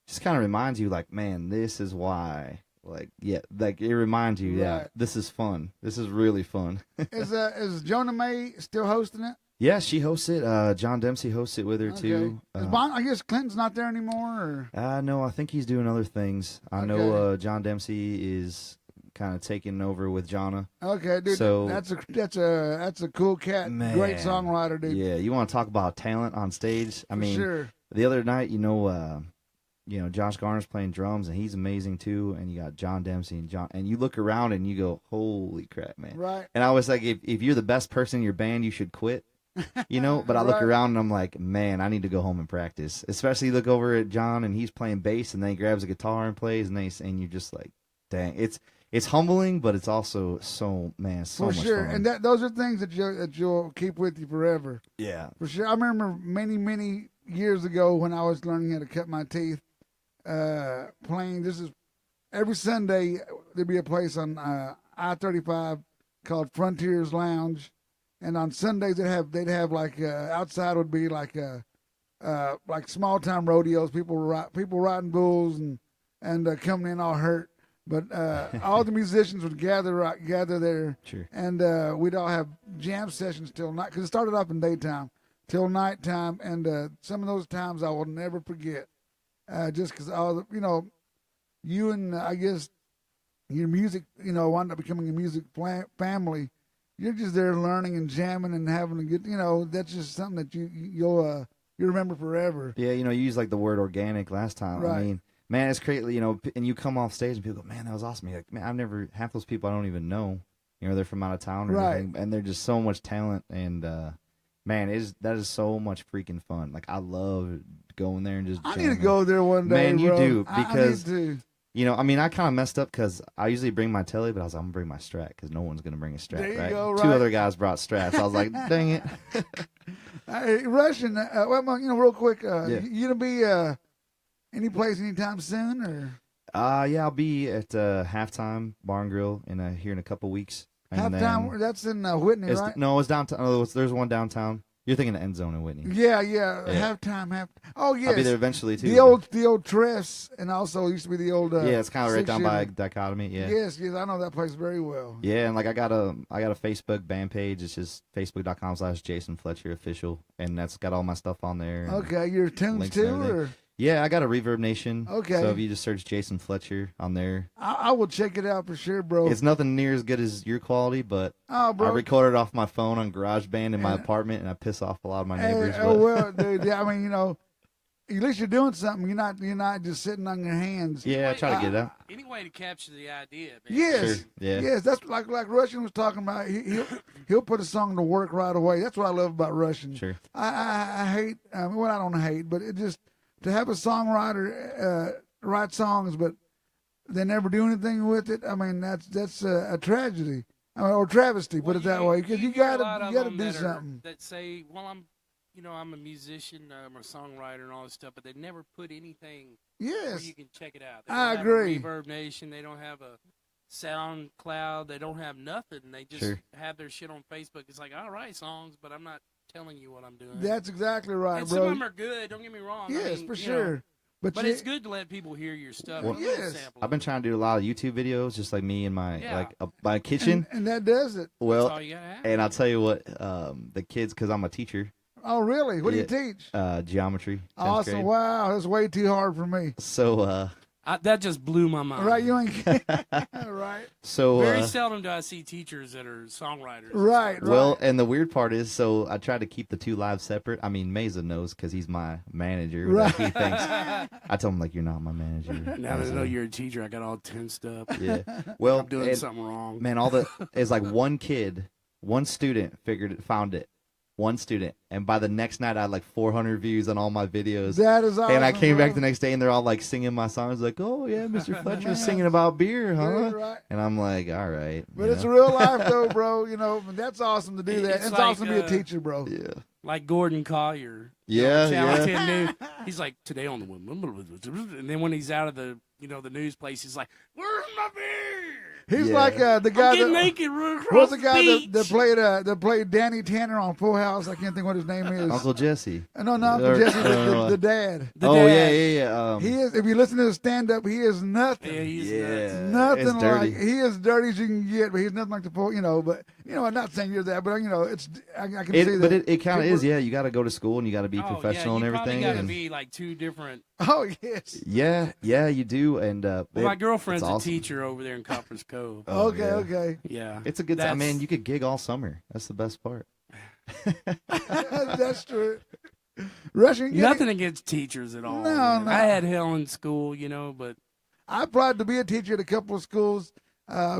Speaker 4: just kind of reminds you, like, man, this is why. Like, yeah, like it reminds you, yeah, this is fun. This is really fun.
Speaker 2: Is Jonah May still hosting it?
Speaker 4: Yeah, she hosts it. John Dempsey hosts it with her too.
Speaker 2: I guess Clinton's not there anymore. Or?
Speaker 4: No, I think he's doing other things. I know John Dempsey is kind of taking over with Jonna.
Speaker 2: Okay, dude. So that's a cool cat.
Speaker 4: Man,
Speaker 2: great songwriter, dude.
Speaker 4: Yeah, you want to talk about talent on stage? I mean,
Speaker 2: sure.
Speaker 4: The other night, Josh Garner's playing drums, and he's amazing too. And you got John Dempsey and you look around and you go, "Holy crap, man!"
Speaker 2: Right.
Speaker 4: And I was like, if you're the best person in your band, you should quit. But I look around and I'm like, man, I need to go home and practice. Especially look over at John and he's playing bass, and then he grabs a guitar and plays, and you're just like, dang, it's humbling, but it's also so much fun.
Speaker 2: For sure, and those are things that you'll keep with you forever.
Speaker 4: Yeah,
Speaker 2: for sure. I remember many years ago when I was learning how to cut my teeth. Playing. This is every Sunday. There'd be a place on I-35 called Frontiers Lounge, and on Sundays they'd have like outside would be like small time rodeos. People riding bulls and coming in all hurt, but all the musicians would gather there,
Speaker 4: sure.
Speaker 2: And we'd all have jam sessions till night, because it started off in daytime till nighttime, and some of those times I will never forget. Just because you and I guess your music, wound up becoming a music family. You're just there learning and jamming and having a good, that's just something that you'll remember forever.
Speaker 4: Yeah, you used like the word organic last time.
Speaker 2: Right.
Speaker 4: I mean, man, it's crazy, and you come off stage and people go, man, that was awesome. You're like, man, half those people I don't even know. They're from out of town or anything, and they're just so much talent, and man, that is so much freaking fun. Like, I love going there and just
Speaker 2: I need to go there one day,
Speaker 4: man, you
Speaker 2: bro.
Speaker 4: do, because
Speaker 2: I need to.
Speaker 4: I mean, I kind of messed up because I usually bring my Telly, but I was like, I'm gonna bring my Strat because no one's gonna bring a Strat,
Speaker 2: there you
Speaker 4: right?
Speaker 2: go, right?
Speaker 4: Two other guys brought Strats. I was like, dang it.
Speaker 2: Hey, Rushin, real quick,
Speaker 4: yeah.
Speaker 2: You gonna be any place anytime soon, or?
Speaker 4: Yeah, I'll be at Halftime Bar and Grill here in a couple weeks.
Speaker 2: Halftime, that's in Whitney, right?
Speaker 4: No, it's downtown. Oh, there's one downtown. You're thinking of End Zone in Whitney.
Speaker 2: Yeah. Halftime. Oh, yes.
Speaker 4: I'll be there eventually, too.
Speaker 2: The old Treffs, and also used to be the old...
Speaker 4: yeah, it's kind of right down by Dichotomy, yeah.
Speaker 2: Yes, I know that place very well.
Speaker 4: Yeah, and like I got a Facebook band page. It's just facebook.com/Jason Fletcher official, and that's got all my stuff on there.
Speaker 2: Okay, your tunes too, or...
Speaker 4: Yeah, I got a Reverb Nation.
Speaker 2: Okay.
Speaker 4: So if you just search Jason Fletcher on there.
Speaker 2: I will check it out for sure, bro.
Speaker 4: It's nothing near as good as your quality, but
Speaker 2: I
Speaker 4: recorded off my phone on GarageBand in my apartment, and I piss off a lot of my neighbors.
Speaker 2: Well, dude, yeah, I mean, at least you're doing something. You're not just sitting on your hands.
Speaker 4: Yeah, try to get it out.
Speaker 3: Any way to capture the idea, man.
Speaker 2: Yes.
Speaker 4: Sure. Yeah.
Speaker 2: Yes, that's like Rushin was talking about. He'll put a song to work right away. That's what I love about Rushin.
Speaker 4: Sure.
Speaker 2: I hate, I don't hate, but it just, to have a songwriter write songs, but they never do anything with it. I mean, that's a tragedy, or travesty. Put it that way, because you gotta do something.
Speaker 3: That say, well, I'm a musician, I'm a songwriter, and all this stuff, but they never put anything.
Speaker 2: Yes,
Speaker 3: where you can check it out. They
Speaker 2: I
Speaker 3: don't
Speaker 2: agree.
Speaker 3: Have a Reverb Nation. They don't have a SoundCloud. They don't have nothing. They just have their shit on Facebook. It's like, I'll write songs, but I'm not telling you what I'm doing.
Speaker 2: That's exactly right,
Speaker 3: and
Speaker 2: bro.
Speaker 3: Some of them are good. Don't get me wrong.
Speaker 2: Yes, for sure. But
Speaker 3: it's good to let people hear your stuff.
Speaker 4: Well,
Speaker 2: yes.
Speaker 4: I've been trying to do a lot of YouTube videos, just like me in my kitchen.
Speaker 2: And that does it.
Speaker 4: Well,
Speaker 3: that's all you gotta have.
Speaker 4: And I'll tell you what, the kids, because I'm a teacher.
Speaker 2: Oh, really? What do you teach?
Speaker 4: Geometry.
Speaker 2: Awesome.
Speaker 4: Grade.
Speaker 2: Wow, that's way too hard for me.
Speaker 4: So
Speaker 3: That just blew my mind.
Speaker 2: Right, you ain't right.
Speaker 4: So
Speaker 3: very seldom do I see teachers that are songwriters.
Speaker 2: Right.
Speaker 4: Well, and the weird part is, so I try to keep the two lives separate. I mean, Mesa knows because he's my manager.
Speaker 2: Right.
Speaker 4: He thinks. I told him, like, you're not my manager.
Speaker 3: Now that I know you're a teacher, I got all tensed up.
Speaker 4: Yeah. Well,
Speaker 3: I'm doing something wrong.
Speaker 4: Man, it's like one student found it. One student, and by the next night I had like 400 views on all my videos.
Speaker 2: That is awesome.
Speaker 4: And I came back the next day and they're all like singing my songs, like, "Oh yeah, Mr. Fletcher's singing about beer, huh?"
Speaker 2: Right.
Speaker 4: And I'm like, "All right."
Speaker 2: But it's real life though, bro. You know, that's awesome to do that. It's
Speaker 3: like,
Speaker 2: awesome to be a teacher, bro.
Speaker 4: Yeah.
Speaker 3: Like Gordon Collier.
Speaker 4: Yeah,
Speaker 3: Channel 10 News. He's like, today on the, and then when he's out of the news place, he's like, "Where's my beer?"
Speaker 2: He's like the guy
Speaker 3: that naked
Speaker 2: was the guy that played Danny Tanner on Full House. I can't think what his name is.
Speaker 4: Uncle Jesse.
Speaker 2: No, Uncle Jesse, the dad.
Speaker 4: Yeah.
Speaker 2: He is. If you listen to his stand up, he is nothing.
Speaker 3: Yeah, he's
Speaker 2: nothing like. He is dirty as you can get, but he's nothing like the full. But I'm not saying you're that, but it's. I can see that.
Speaker 4: But it kind of is. Yeah, you got to go to school and you got to be professional and everything.
Speaker 3: You got to be like two different.
Speaker 2: Oh yes.
Speaker 4: Yeah, you do. And
Speaker 3: my girlfriend's a teacher over there in Copper's Cove.
Speaker 2: Okay.
Speaker 3: Yeah,
Speaker 4: it's a good time. Man, you could gig all summer. That's the best part.
Speaker 2: That's true. Rushin,
Speaker 3: nothing against teachers at all. No. I had hell in school, but
Speaker 2: I applied to be a teacher at a couple of schools,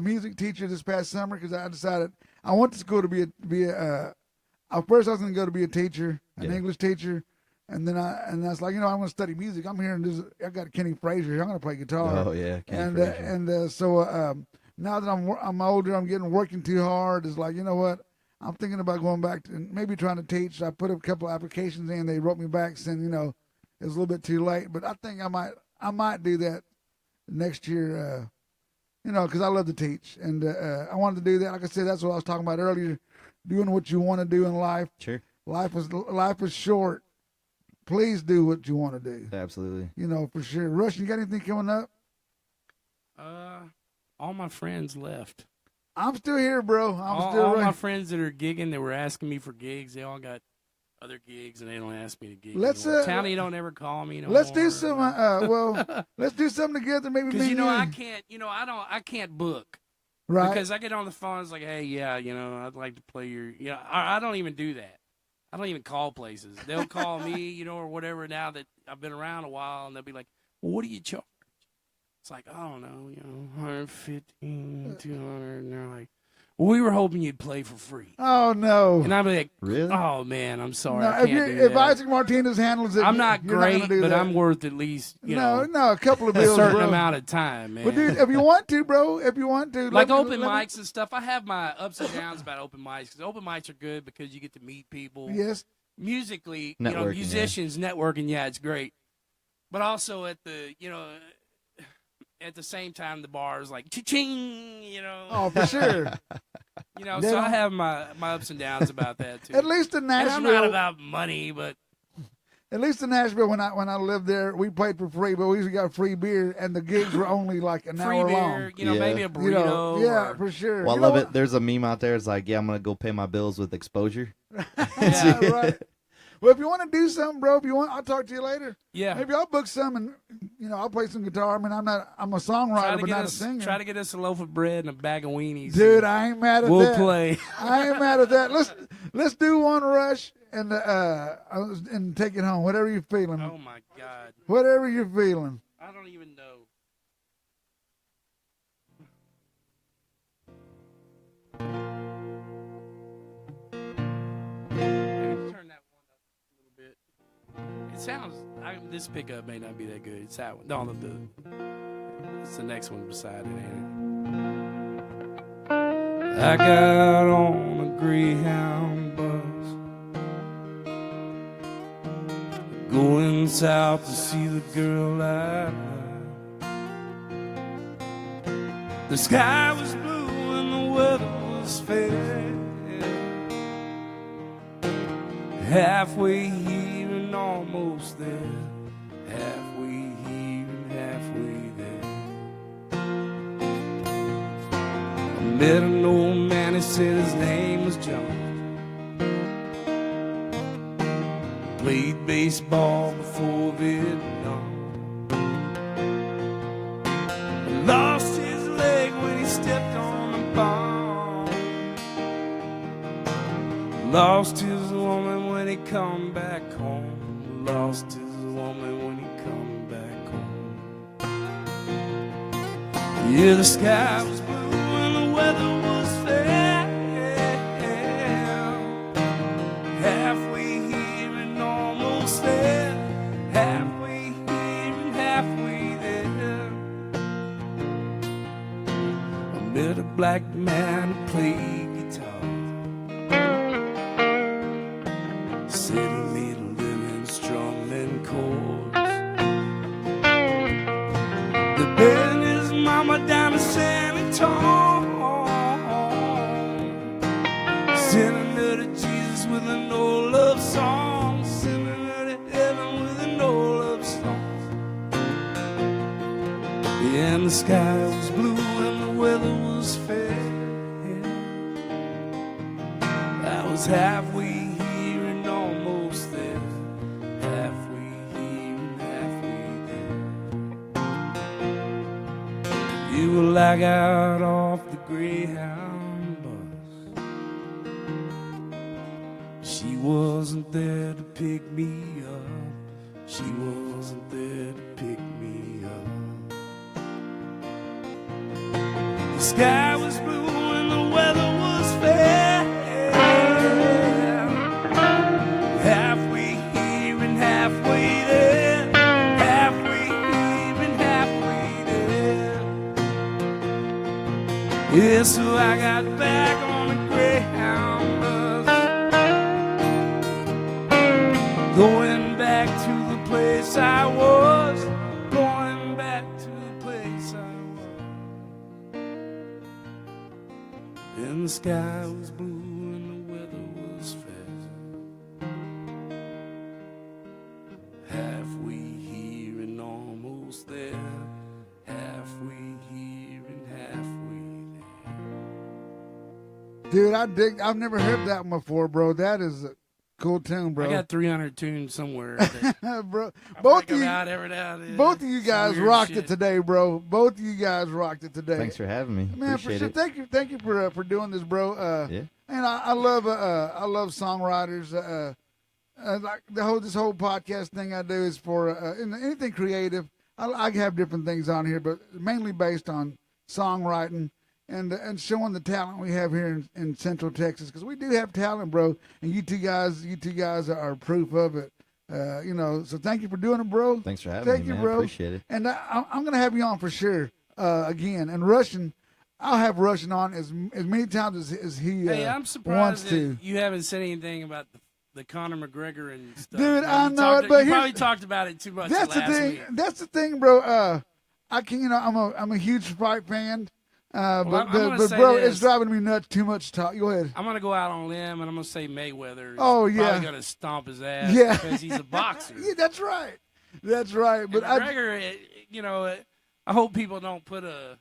Speaker 2: music teacher this past summer because I decided I went to school to be first I was going to go to be a teacher, an English teacher. And then I was like, I'm going to study music. I'm here and I got Kenny Frazier here. I'm going to play guitar.
Speaker 4: Oh yeah, Kenny Frazier.
Speaker 2: So now that I'm older, I'm working too hard. It's like, you know what? I'm thinking about going back to maybe trying to teach. I put a couple applications in. They wrote me back saying, it was a little bit too late. But I think I might do that next year. Because I love to teach, and I wanted to do that. Like I said, that's what I was talking about earlier. Doing what you want to do in life.
Speaker 4: Sure.
Speaker 2: Life is short. Please do what you want to do.
Speaker 4: Absolutely.
Speaker 2: For sure. Rushin, you got anything coming up?
Speaker 3: All my friends left.
Speaker 2: I'm still here, bro.
Speaker 3: All my friends that are gigging, that were asking me for gigs, they all got other gigs, and they don't ask me to gig. Townie don't ever call me.
Speaker 2: Let's do some. Let's do something together. Maybe
Speaker 3: because I can't. I can't book.
Speaker 2: Right.
Speaker 3: Because I get on the phone. It's like, hey, yeah, I'd like to play your. I don't even do that. I don't even call places. They'll call me, or whatever. Now that I've been around a while, and they'll be like, "Well, what do you charge?" It's like, I don't know, 115, 200, and they're like, "Well, we were hoping you'd play for free."
Speaker 2: Oh no!
Speaker 3: And I'd be like,
Speaker 4: "Really?
Speaker 3: Oh man, I'm sorry,
Speaker 2: no,
Speaker 3: I can't do that."
Speaker 2: If Isaac Martinez handles it,
Speaker 3: I'm not great,
Speaker 2: not
Speaker 3: but
Speaker 2: that.
Speaker 3: I'm worth at least
Speaker 2: a couple of bills,
Speaker 3: a certain amount of time, man.
Speaker 2: But dude, if you want to,
Speaker 3: like open mics and stuff, I have my ups and downs about open mics because open mics are good because you get to meet people.
Speaker 2: Yes.
Speaker 3: Musically,
Speaker 4: networking,
Speaker 3: musicians networking, it's great. But also at the, at the same time, the bar is like cha-ching,
Speaker 2: Oh, for sure.
Speaker 3: So I have my ups and downs about that too.
Speaker 2: At least in Nashville,
Speaker 3: and I'm not about money, but
Speaker 2: at least in Nashville, when I lived there, we played for free, but we usually got free beer, and the gigs were only like an
Speaker 3: free
Speaker 2: hour
Speaker 3: beer,
Speaker 2: long.
Speaker 3: Maybe a burrito.
Speaker 2: For sure.
Speaker 4: Well, I love it. There's a meme out there. It's like, I'm gonna go pay my bills with exposure.
Speaker 2: Yeah, right. Well, if you want to do something, bro, I'll talk to you later.
Speaker 3: Yeah.
Speaker 2: Maybe I'll book some and, I'll play some guitar. I mean, I'm a songwriter, but not a singer.
Speaker 3: Try to get us a loaf of bread and a bag of weenies.
Speaker 2: Dude, I ain't mad at that.
Speaker 3: We'll play.
Speaker 2: I ain't mad at that. Let's do one rush and take it home. Whatever you're feeling.
Speaker 3: Oh my God.
Speaker 2: Whatever you're feeling.
Speaker 3: I don't even know. It sounds. This pickup may not be that good. It's that one. No, it's the next one beside it, ain't it? I got on a Greyhound bus, going south to see the girl I love. The sky was blue and the weather was fair. Halfway here and almost there. Halfway here and halfway there. I met an old man, he said his name was John. Played baseball before Vietnam. lost his woman when he come back home. Lost his woman when he come back home. Yeah, the sky was blue and the weather was fair. Halfway here and almost there. Halfway here and halfway there. I met a black man who played guitar. Said he made a living strumming chords. They buried his mama down in San Antonio. Sending her to Jesus with an old love song. Sending her to heaven with an old love song. Yeah, and the sky was blue and the weather was fair. I was halfway here and almost there. Halfway here and halfway there. You will lag out off the Greyhound bus. She wasn't there to pick me up. She wasn't there to pick me up. The sky was blue and the weather was fair. Halfway here and halfway there. Halfway here and halfway there. Yeah, so I got back on the Greyhound bus. Going back to the place I was. Going back to the place I was. And the sky was blue and the weather was fair. Halfway here and almost there. Halfway here and halfway there.
Speaker 2: Dude, I've never heard that one before, bro. That is a cool tune, bro.
Speaker 3: I got 300 tunes somewhere.
Speaker 2: Bro,
Speaker 3: both of
Speaker 2: you guys rocked it today, bro. Both of you guys rocked it today.
Speaker 4: Thanks for having me.
Speaker 2: Man,
Speaker 4: Appreciate it.
Speaker 2: Thank you for doing this, bro.
Speaker 4: Yeah.
Speaker 2: And I love songwriters. Like this whole podcast thing I do is for anything creative. I have different things on here, but mainly based on songwriting and showing the talent we have here in Central Texas, because we do have talent, bro. And you two guys are proof of it. So thank you for doing it, bro.
Speaker 4: Thanks for having me, man.
Speaker 2: Bro.
Speaker 4: Appreciate it.
Speaker 2: And I'm gonna have you on for sure again. And Rushin, I'll have Rushin on as many times as he
Speaker 3: I'm
Speaker 2: wants
Speaker 3: surprised
Speaker 2: to.
Speaker 3: that you haven't said anything about the Conor McGregor and stuff.
Speaker 2: Dude, I know it, but
Speaker 3: you probably talked about it too much.
Speaker 2: That's the thing.
Speaker 3: Week.
Speaker 2: That's the thing, bro. I can, I'm a huge fight fan. But bro, it's driving me nuts. Too much talk. Go ahead.
Speaker 3: I'm gonna go out on a limb and I'm gonna say Mayweather.
Speaker 2: Probably
Speaker 3: gonna stomp his ass.
Speaker 2: Yeah,
Speaker 3: because he's a boxer.
Speaker 2: Yeah, that's right. That's right. But
Speaker 3: McGregor, I hope people don't put a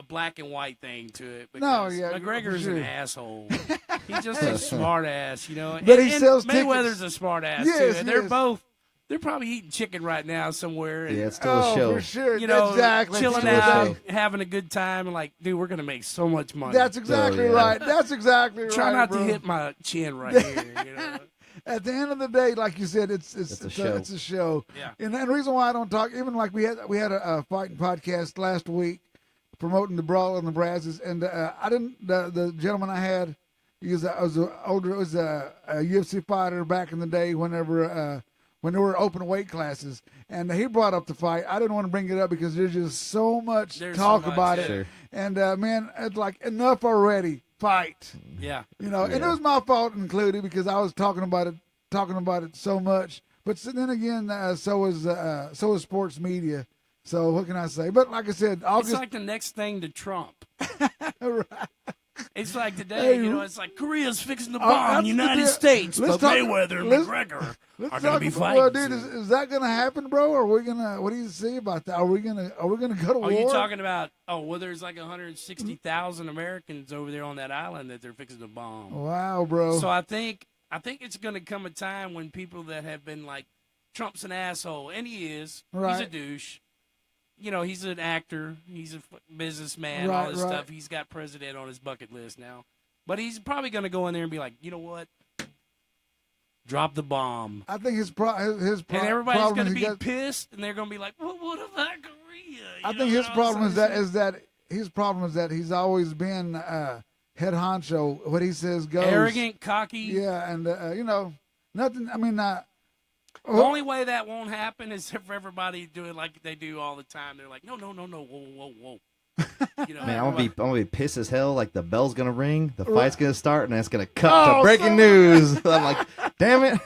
Speaker 3: black and white thing to it. McGregor's an asshole. He's just a smart ass,
Speaker 2: But he sells
Speaker 3: Mayweather's
Speaker 2: tickets.
Speaker 3: a smart ass
Speaker 2: yes,
Speaker 3: too. And they're probably eating chicken right now somewhere. And,
Speaker 4: yeah, it's still a show.
Speaker 2: For sure.
Speaker 3: Exactly. Chilling out, having a good time, and like, dude, we're gonna make so much money.
Speaker 2: That's exactly right. That's exactly right.
Speaker 3: Try not
Speaker 2: bro.
Speaker 3: to hit my chin right here.
Speaker 2: At the end of the day, like you said, it's a show.
Speaker 3: Yeah.
Speaker 2: And the reason why I don't talk, even like we had a fighting podcast last week promoting the Brawl in the Brazzes, and I didn't. The gentleman I had, he was a UFC fighter back in the day. When there were open weight classes, and he brought up the fight. I didn't want to bring it up because there's just so much talk about it.
Speaker 4: Sure.
Speaker 2: And man, it's like enough already. Fight.
Speaker 3: Yeah.
Speaker 2: And it was my fault included because I was talking about it so much. But then again, so was sports media. So what can I say? But like I said,
Speaker 3: it's like the next thing to Trump.
Speaker 2: Right.
Speaker 3: It's like today, it's like Korea's fixing to bomb the United States, but Mayweather and McGregor are going to be fighting.
Speaker 2: Well, dude, is that going to happen, bro? Or are we gonna? What do you see about that? Are we gonna go to war?
Speaker 3: Are you talking about? There's like 160,000 Americans over there on that island that they're fixing to bomb.
Speaker 2: Wow, bro.
Speaker 3: So I think it's going to come a time when people that have been like, Trump's an asshole, and he is.
Speaker 2: Right.
Speaker 3: He's a douche. He's an actor. He's a businessman, all this stuff. He's got president on his bucket list now. But he's probably going to go in there and be like, you know what? drop the bomb.
Speaker 2: I think his problem
Speaker 3: and everybody's going to be pissed, and they're going to be like, well, what about Korea?
Speaker 2: I think his problem is that he's always been head honcho. What he says goes.
Speaker 3: Arrogant, cocky.
Speaker 2: Yeah, and nothing. I mean,
Speaker 3: the only way that won't happen is if everybody do it like they do all the time. They're like, no, whoa.
Speaker 4: Man, I'm gonna be pissed as hell. Like the bell's gonna ring, the fight's gonna start, and it's gonna cut to breaking news. I'm like, damn it.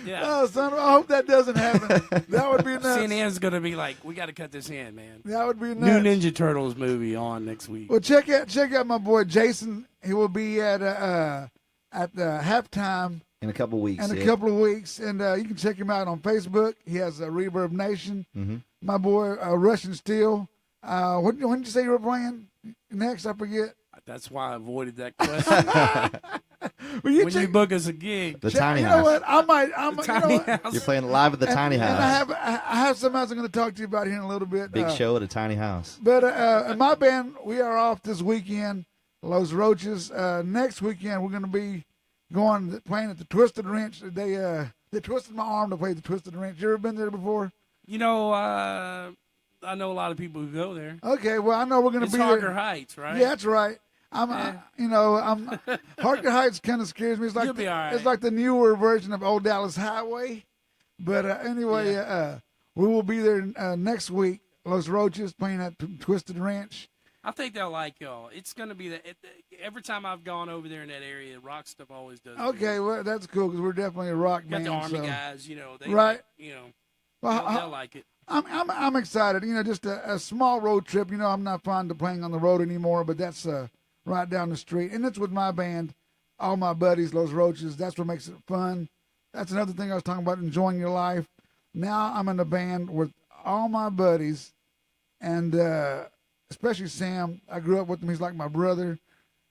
Speaker 3: Yeah.
Speaker 2: Oh, son, I hope that doesn't happen. That would be nuts.
Speaker 3: CNN's gonna be like, we got to cut this in, man.
Speaker 2: That would be nuts.
Speaker 3: New Ninja Turtles movie on next week.
Speaker 2: Well, check out my boy Jason. He will be at the halftime
Speaker 4: in a couple of weeks.
Speaker 2: A couple of weeks, and you can check him out on Facebook. He has a Reverb Nation.
Speaker 4: Mm-hmm.
Speaker 2: My boy Rushin, Steele. When did you say you were playing next? I forget.
Speaker 3: That's why I avoided that question. When you book us a gig,
Speaker 4: the tiny house.
Speaker 2: You know what? I might.
Speaker 4: You're playing live at the tiny house.
Speaker 2: And I have something else I'm going to talk to you about here in a little bit.
Speaker 4: Big show at a tiny house.
Speaker 2: But in my band, we are off this weekend. Los Roaches. Next weekend, we're going to be playing at the Twisted Wrench. They twisted my arm to play the Twisted Wrench. You ever been there before?
Speaker 3: I know a lot of people who go there.
Speaker 2: Okay, well, I know we're going to be there.
Speaker 3: It's Harker Heights, right?
Speaker 2: Yeah, that's right. Harker Heights kind of scares me. It's like
Speaker 3: You'll be all right.
Speaker 2: It's like the newer version of Old Dallas Highway. But anyway, we will be there next week. Los Roaches playing at Twisted Ranch.
Speaker 3: I think they'll like y'all. It's going to be every time I've gone over there in that area, rock stuff always does.
Speaker 2: Okay, well, that's cool because we're definitely a rock band.
Speaker 3: Got the Army guys, they
Speaker 2: right.
Speaker 3: They'll like it.
Speaker 2: I'm excited. Just a small road trip. I'm not fond of playing on the road anymore, but that's right down the street, and it's with my band, all my buddies, Los Roaches. That's what makes it fun. That's another thing I was talking about, enjoying your life. Now I'm in a band with all my buddies, and especially Sam. I grew up with him. He's like my brother,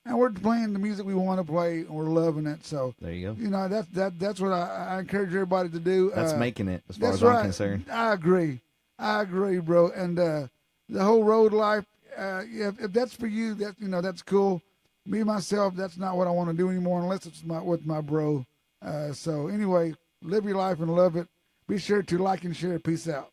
Speaker 2: and we're playing the music we want to play, and we're loving it. So
Speaker 4: there you go.
Speaker 2: That's what I encourage everybody to do.
Speaker 4: That's making it, as far as I'm concerned.
Speaker 2: I agree, bro. And the whole road life. If that's for you, that's cool. Me myself, that's not what I want to do anymore unless it's with my bro. So anyway, live your life and love it. Be sure to like and share. Peace out.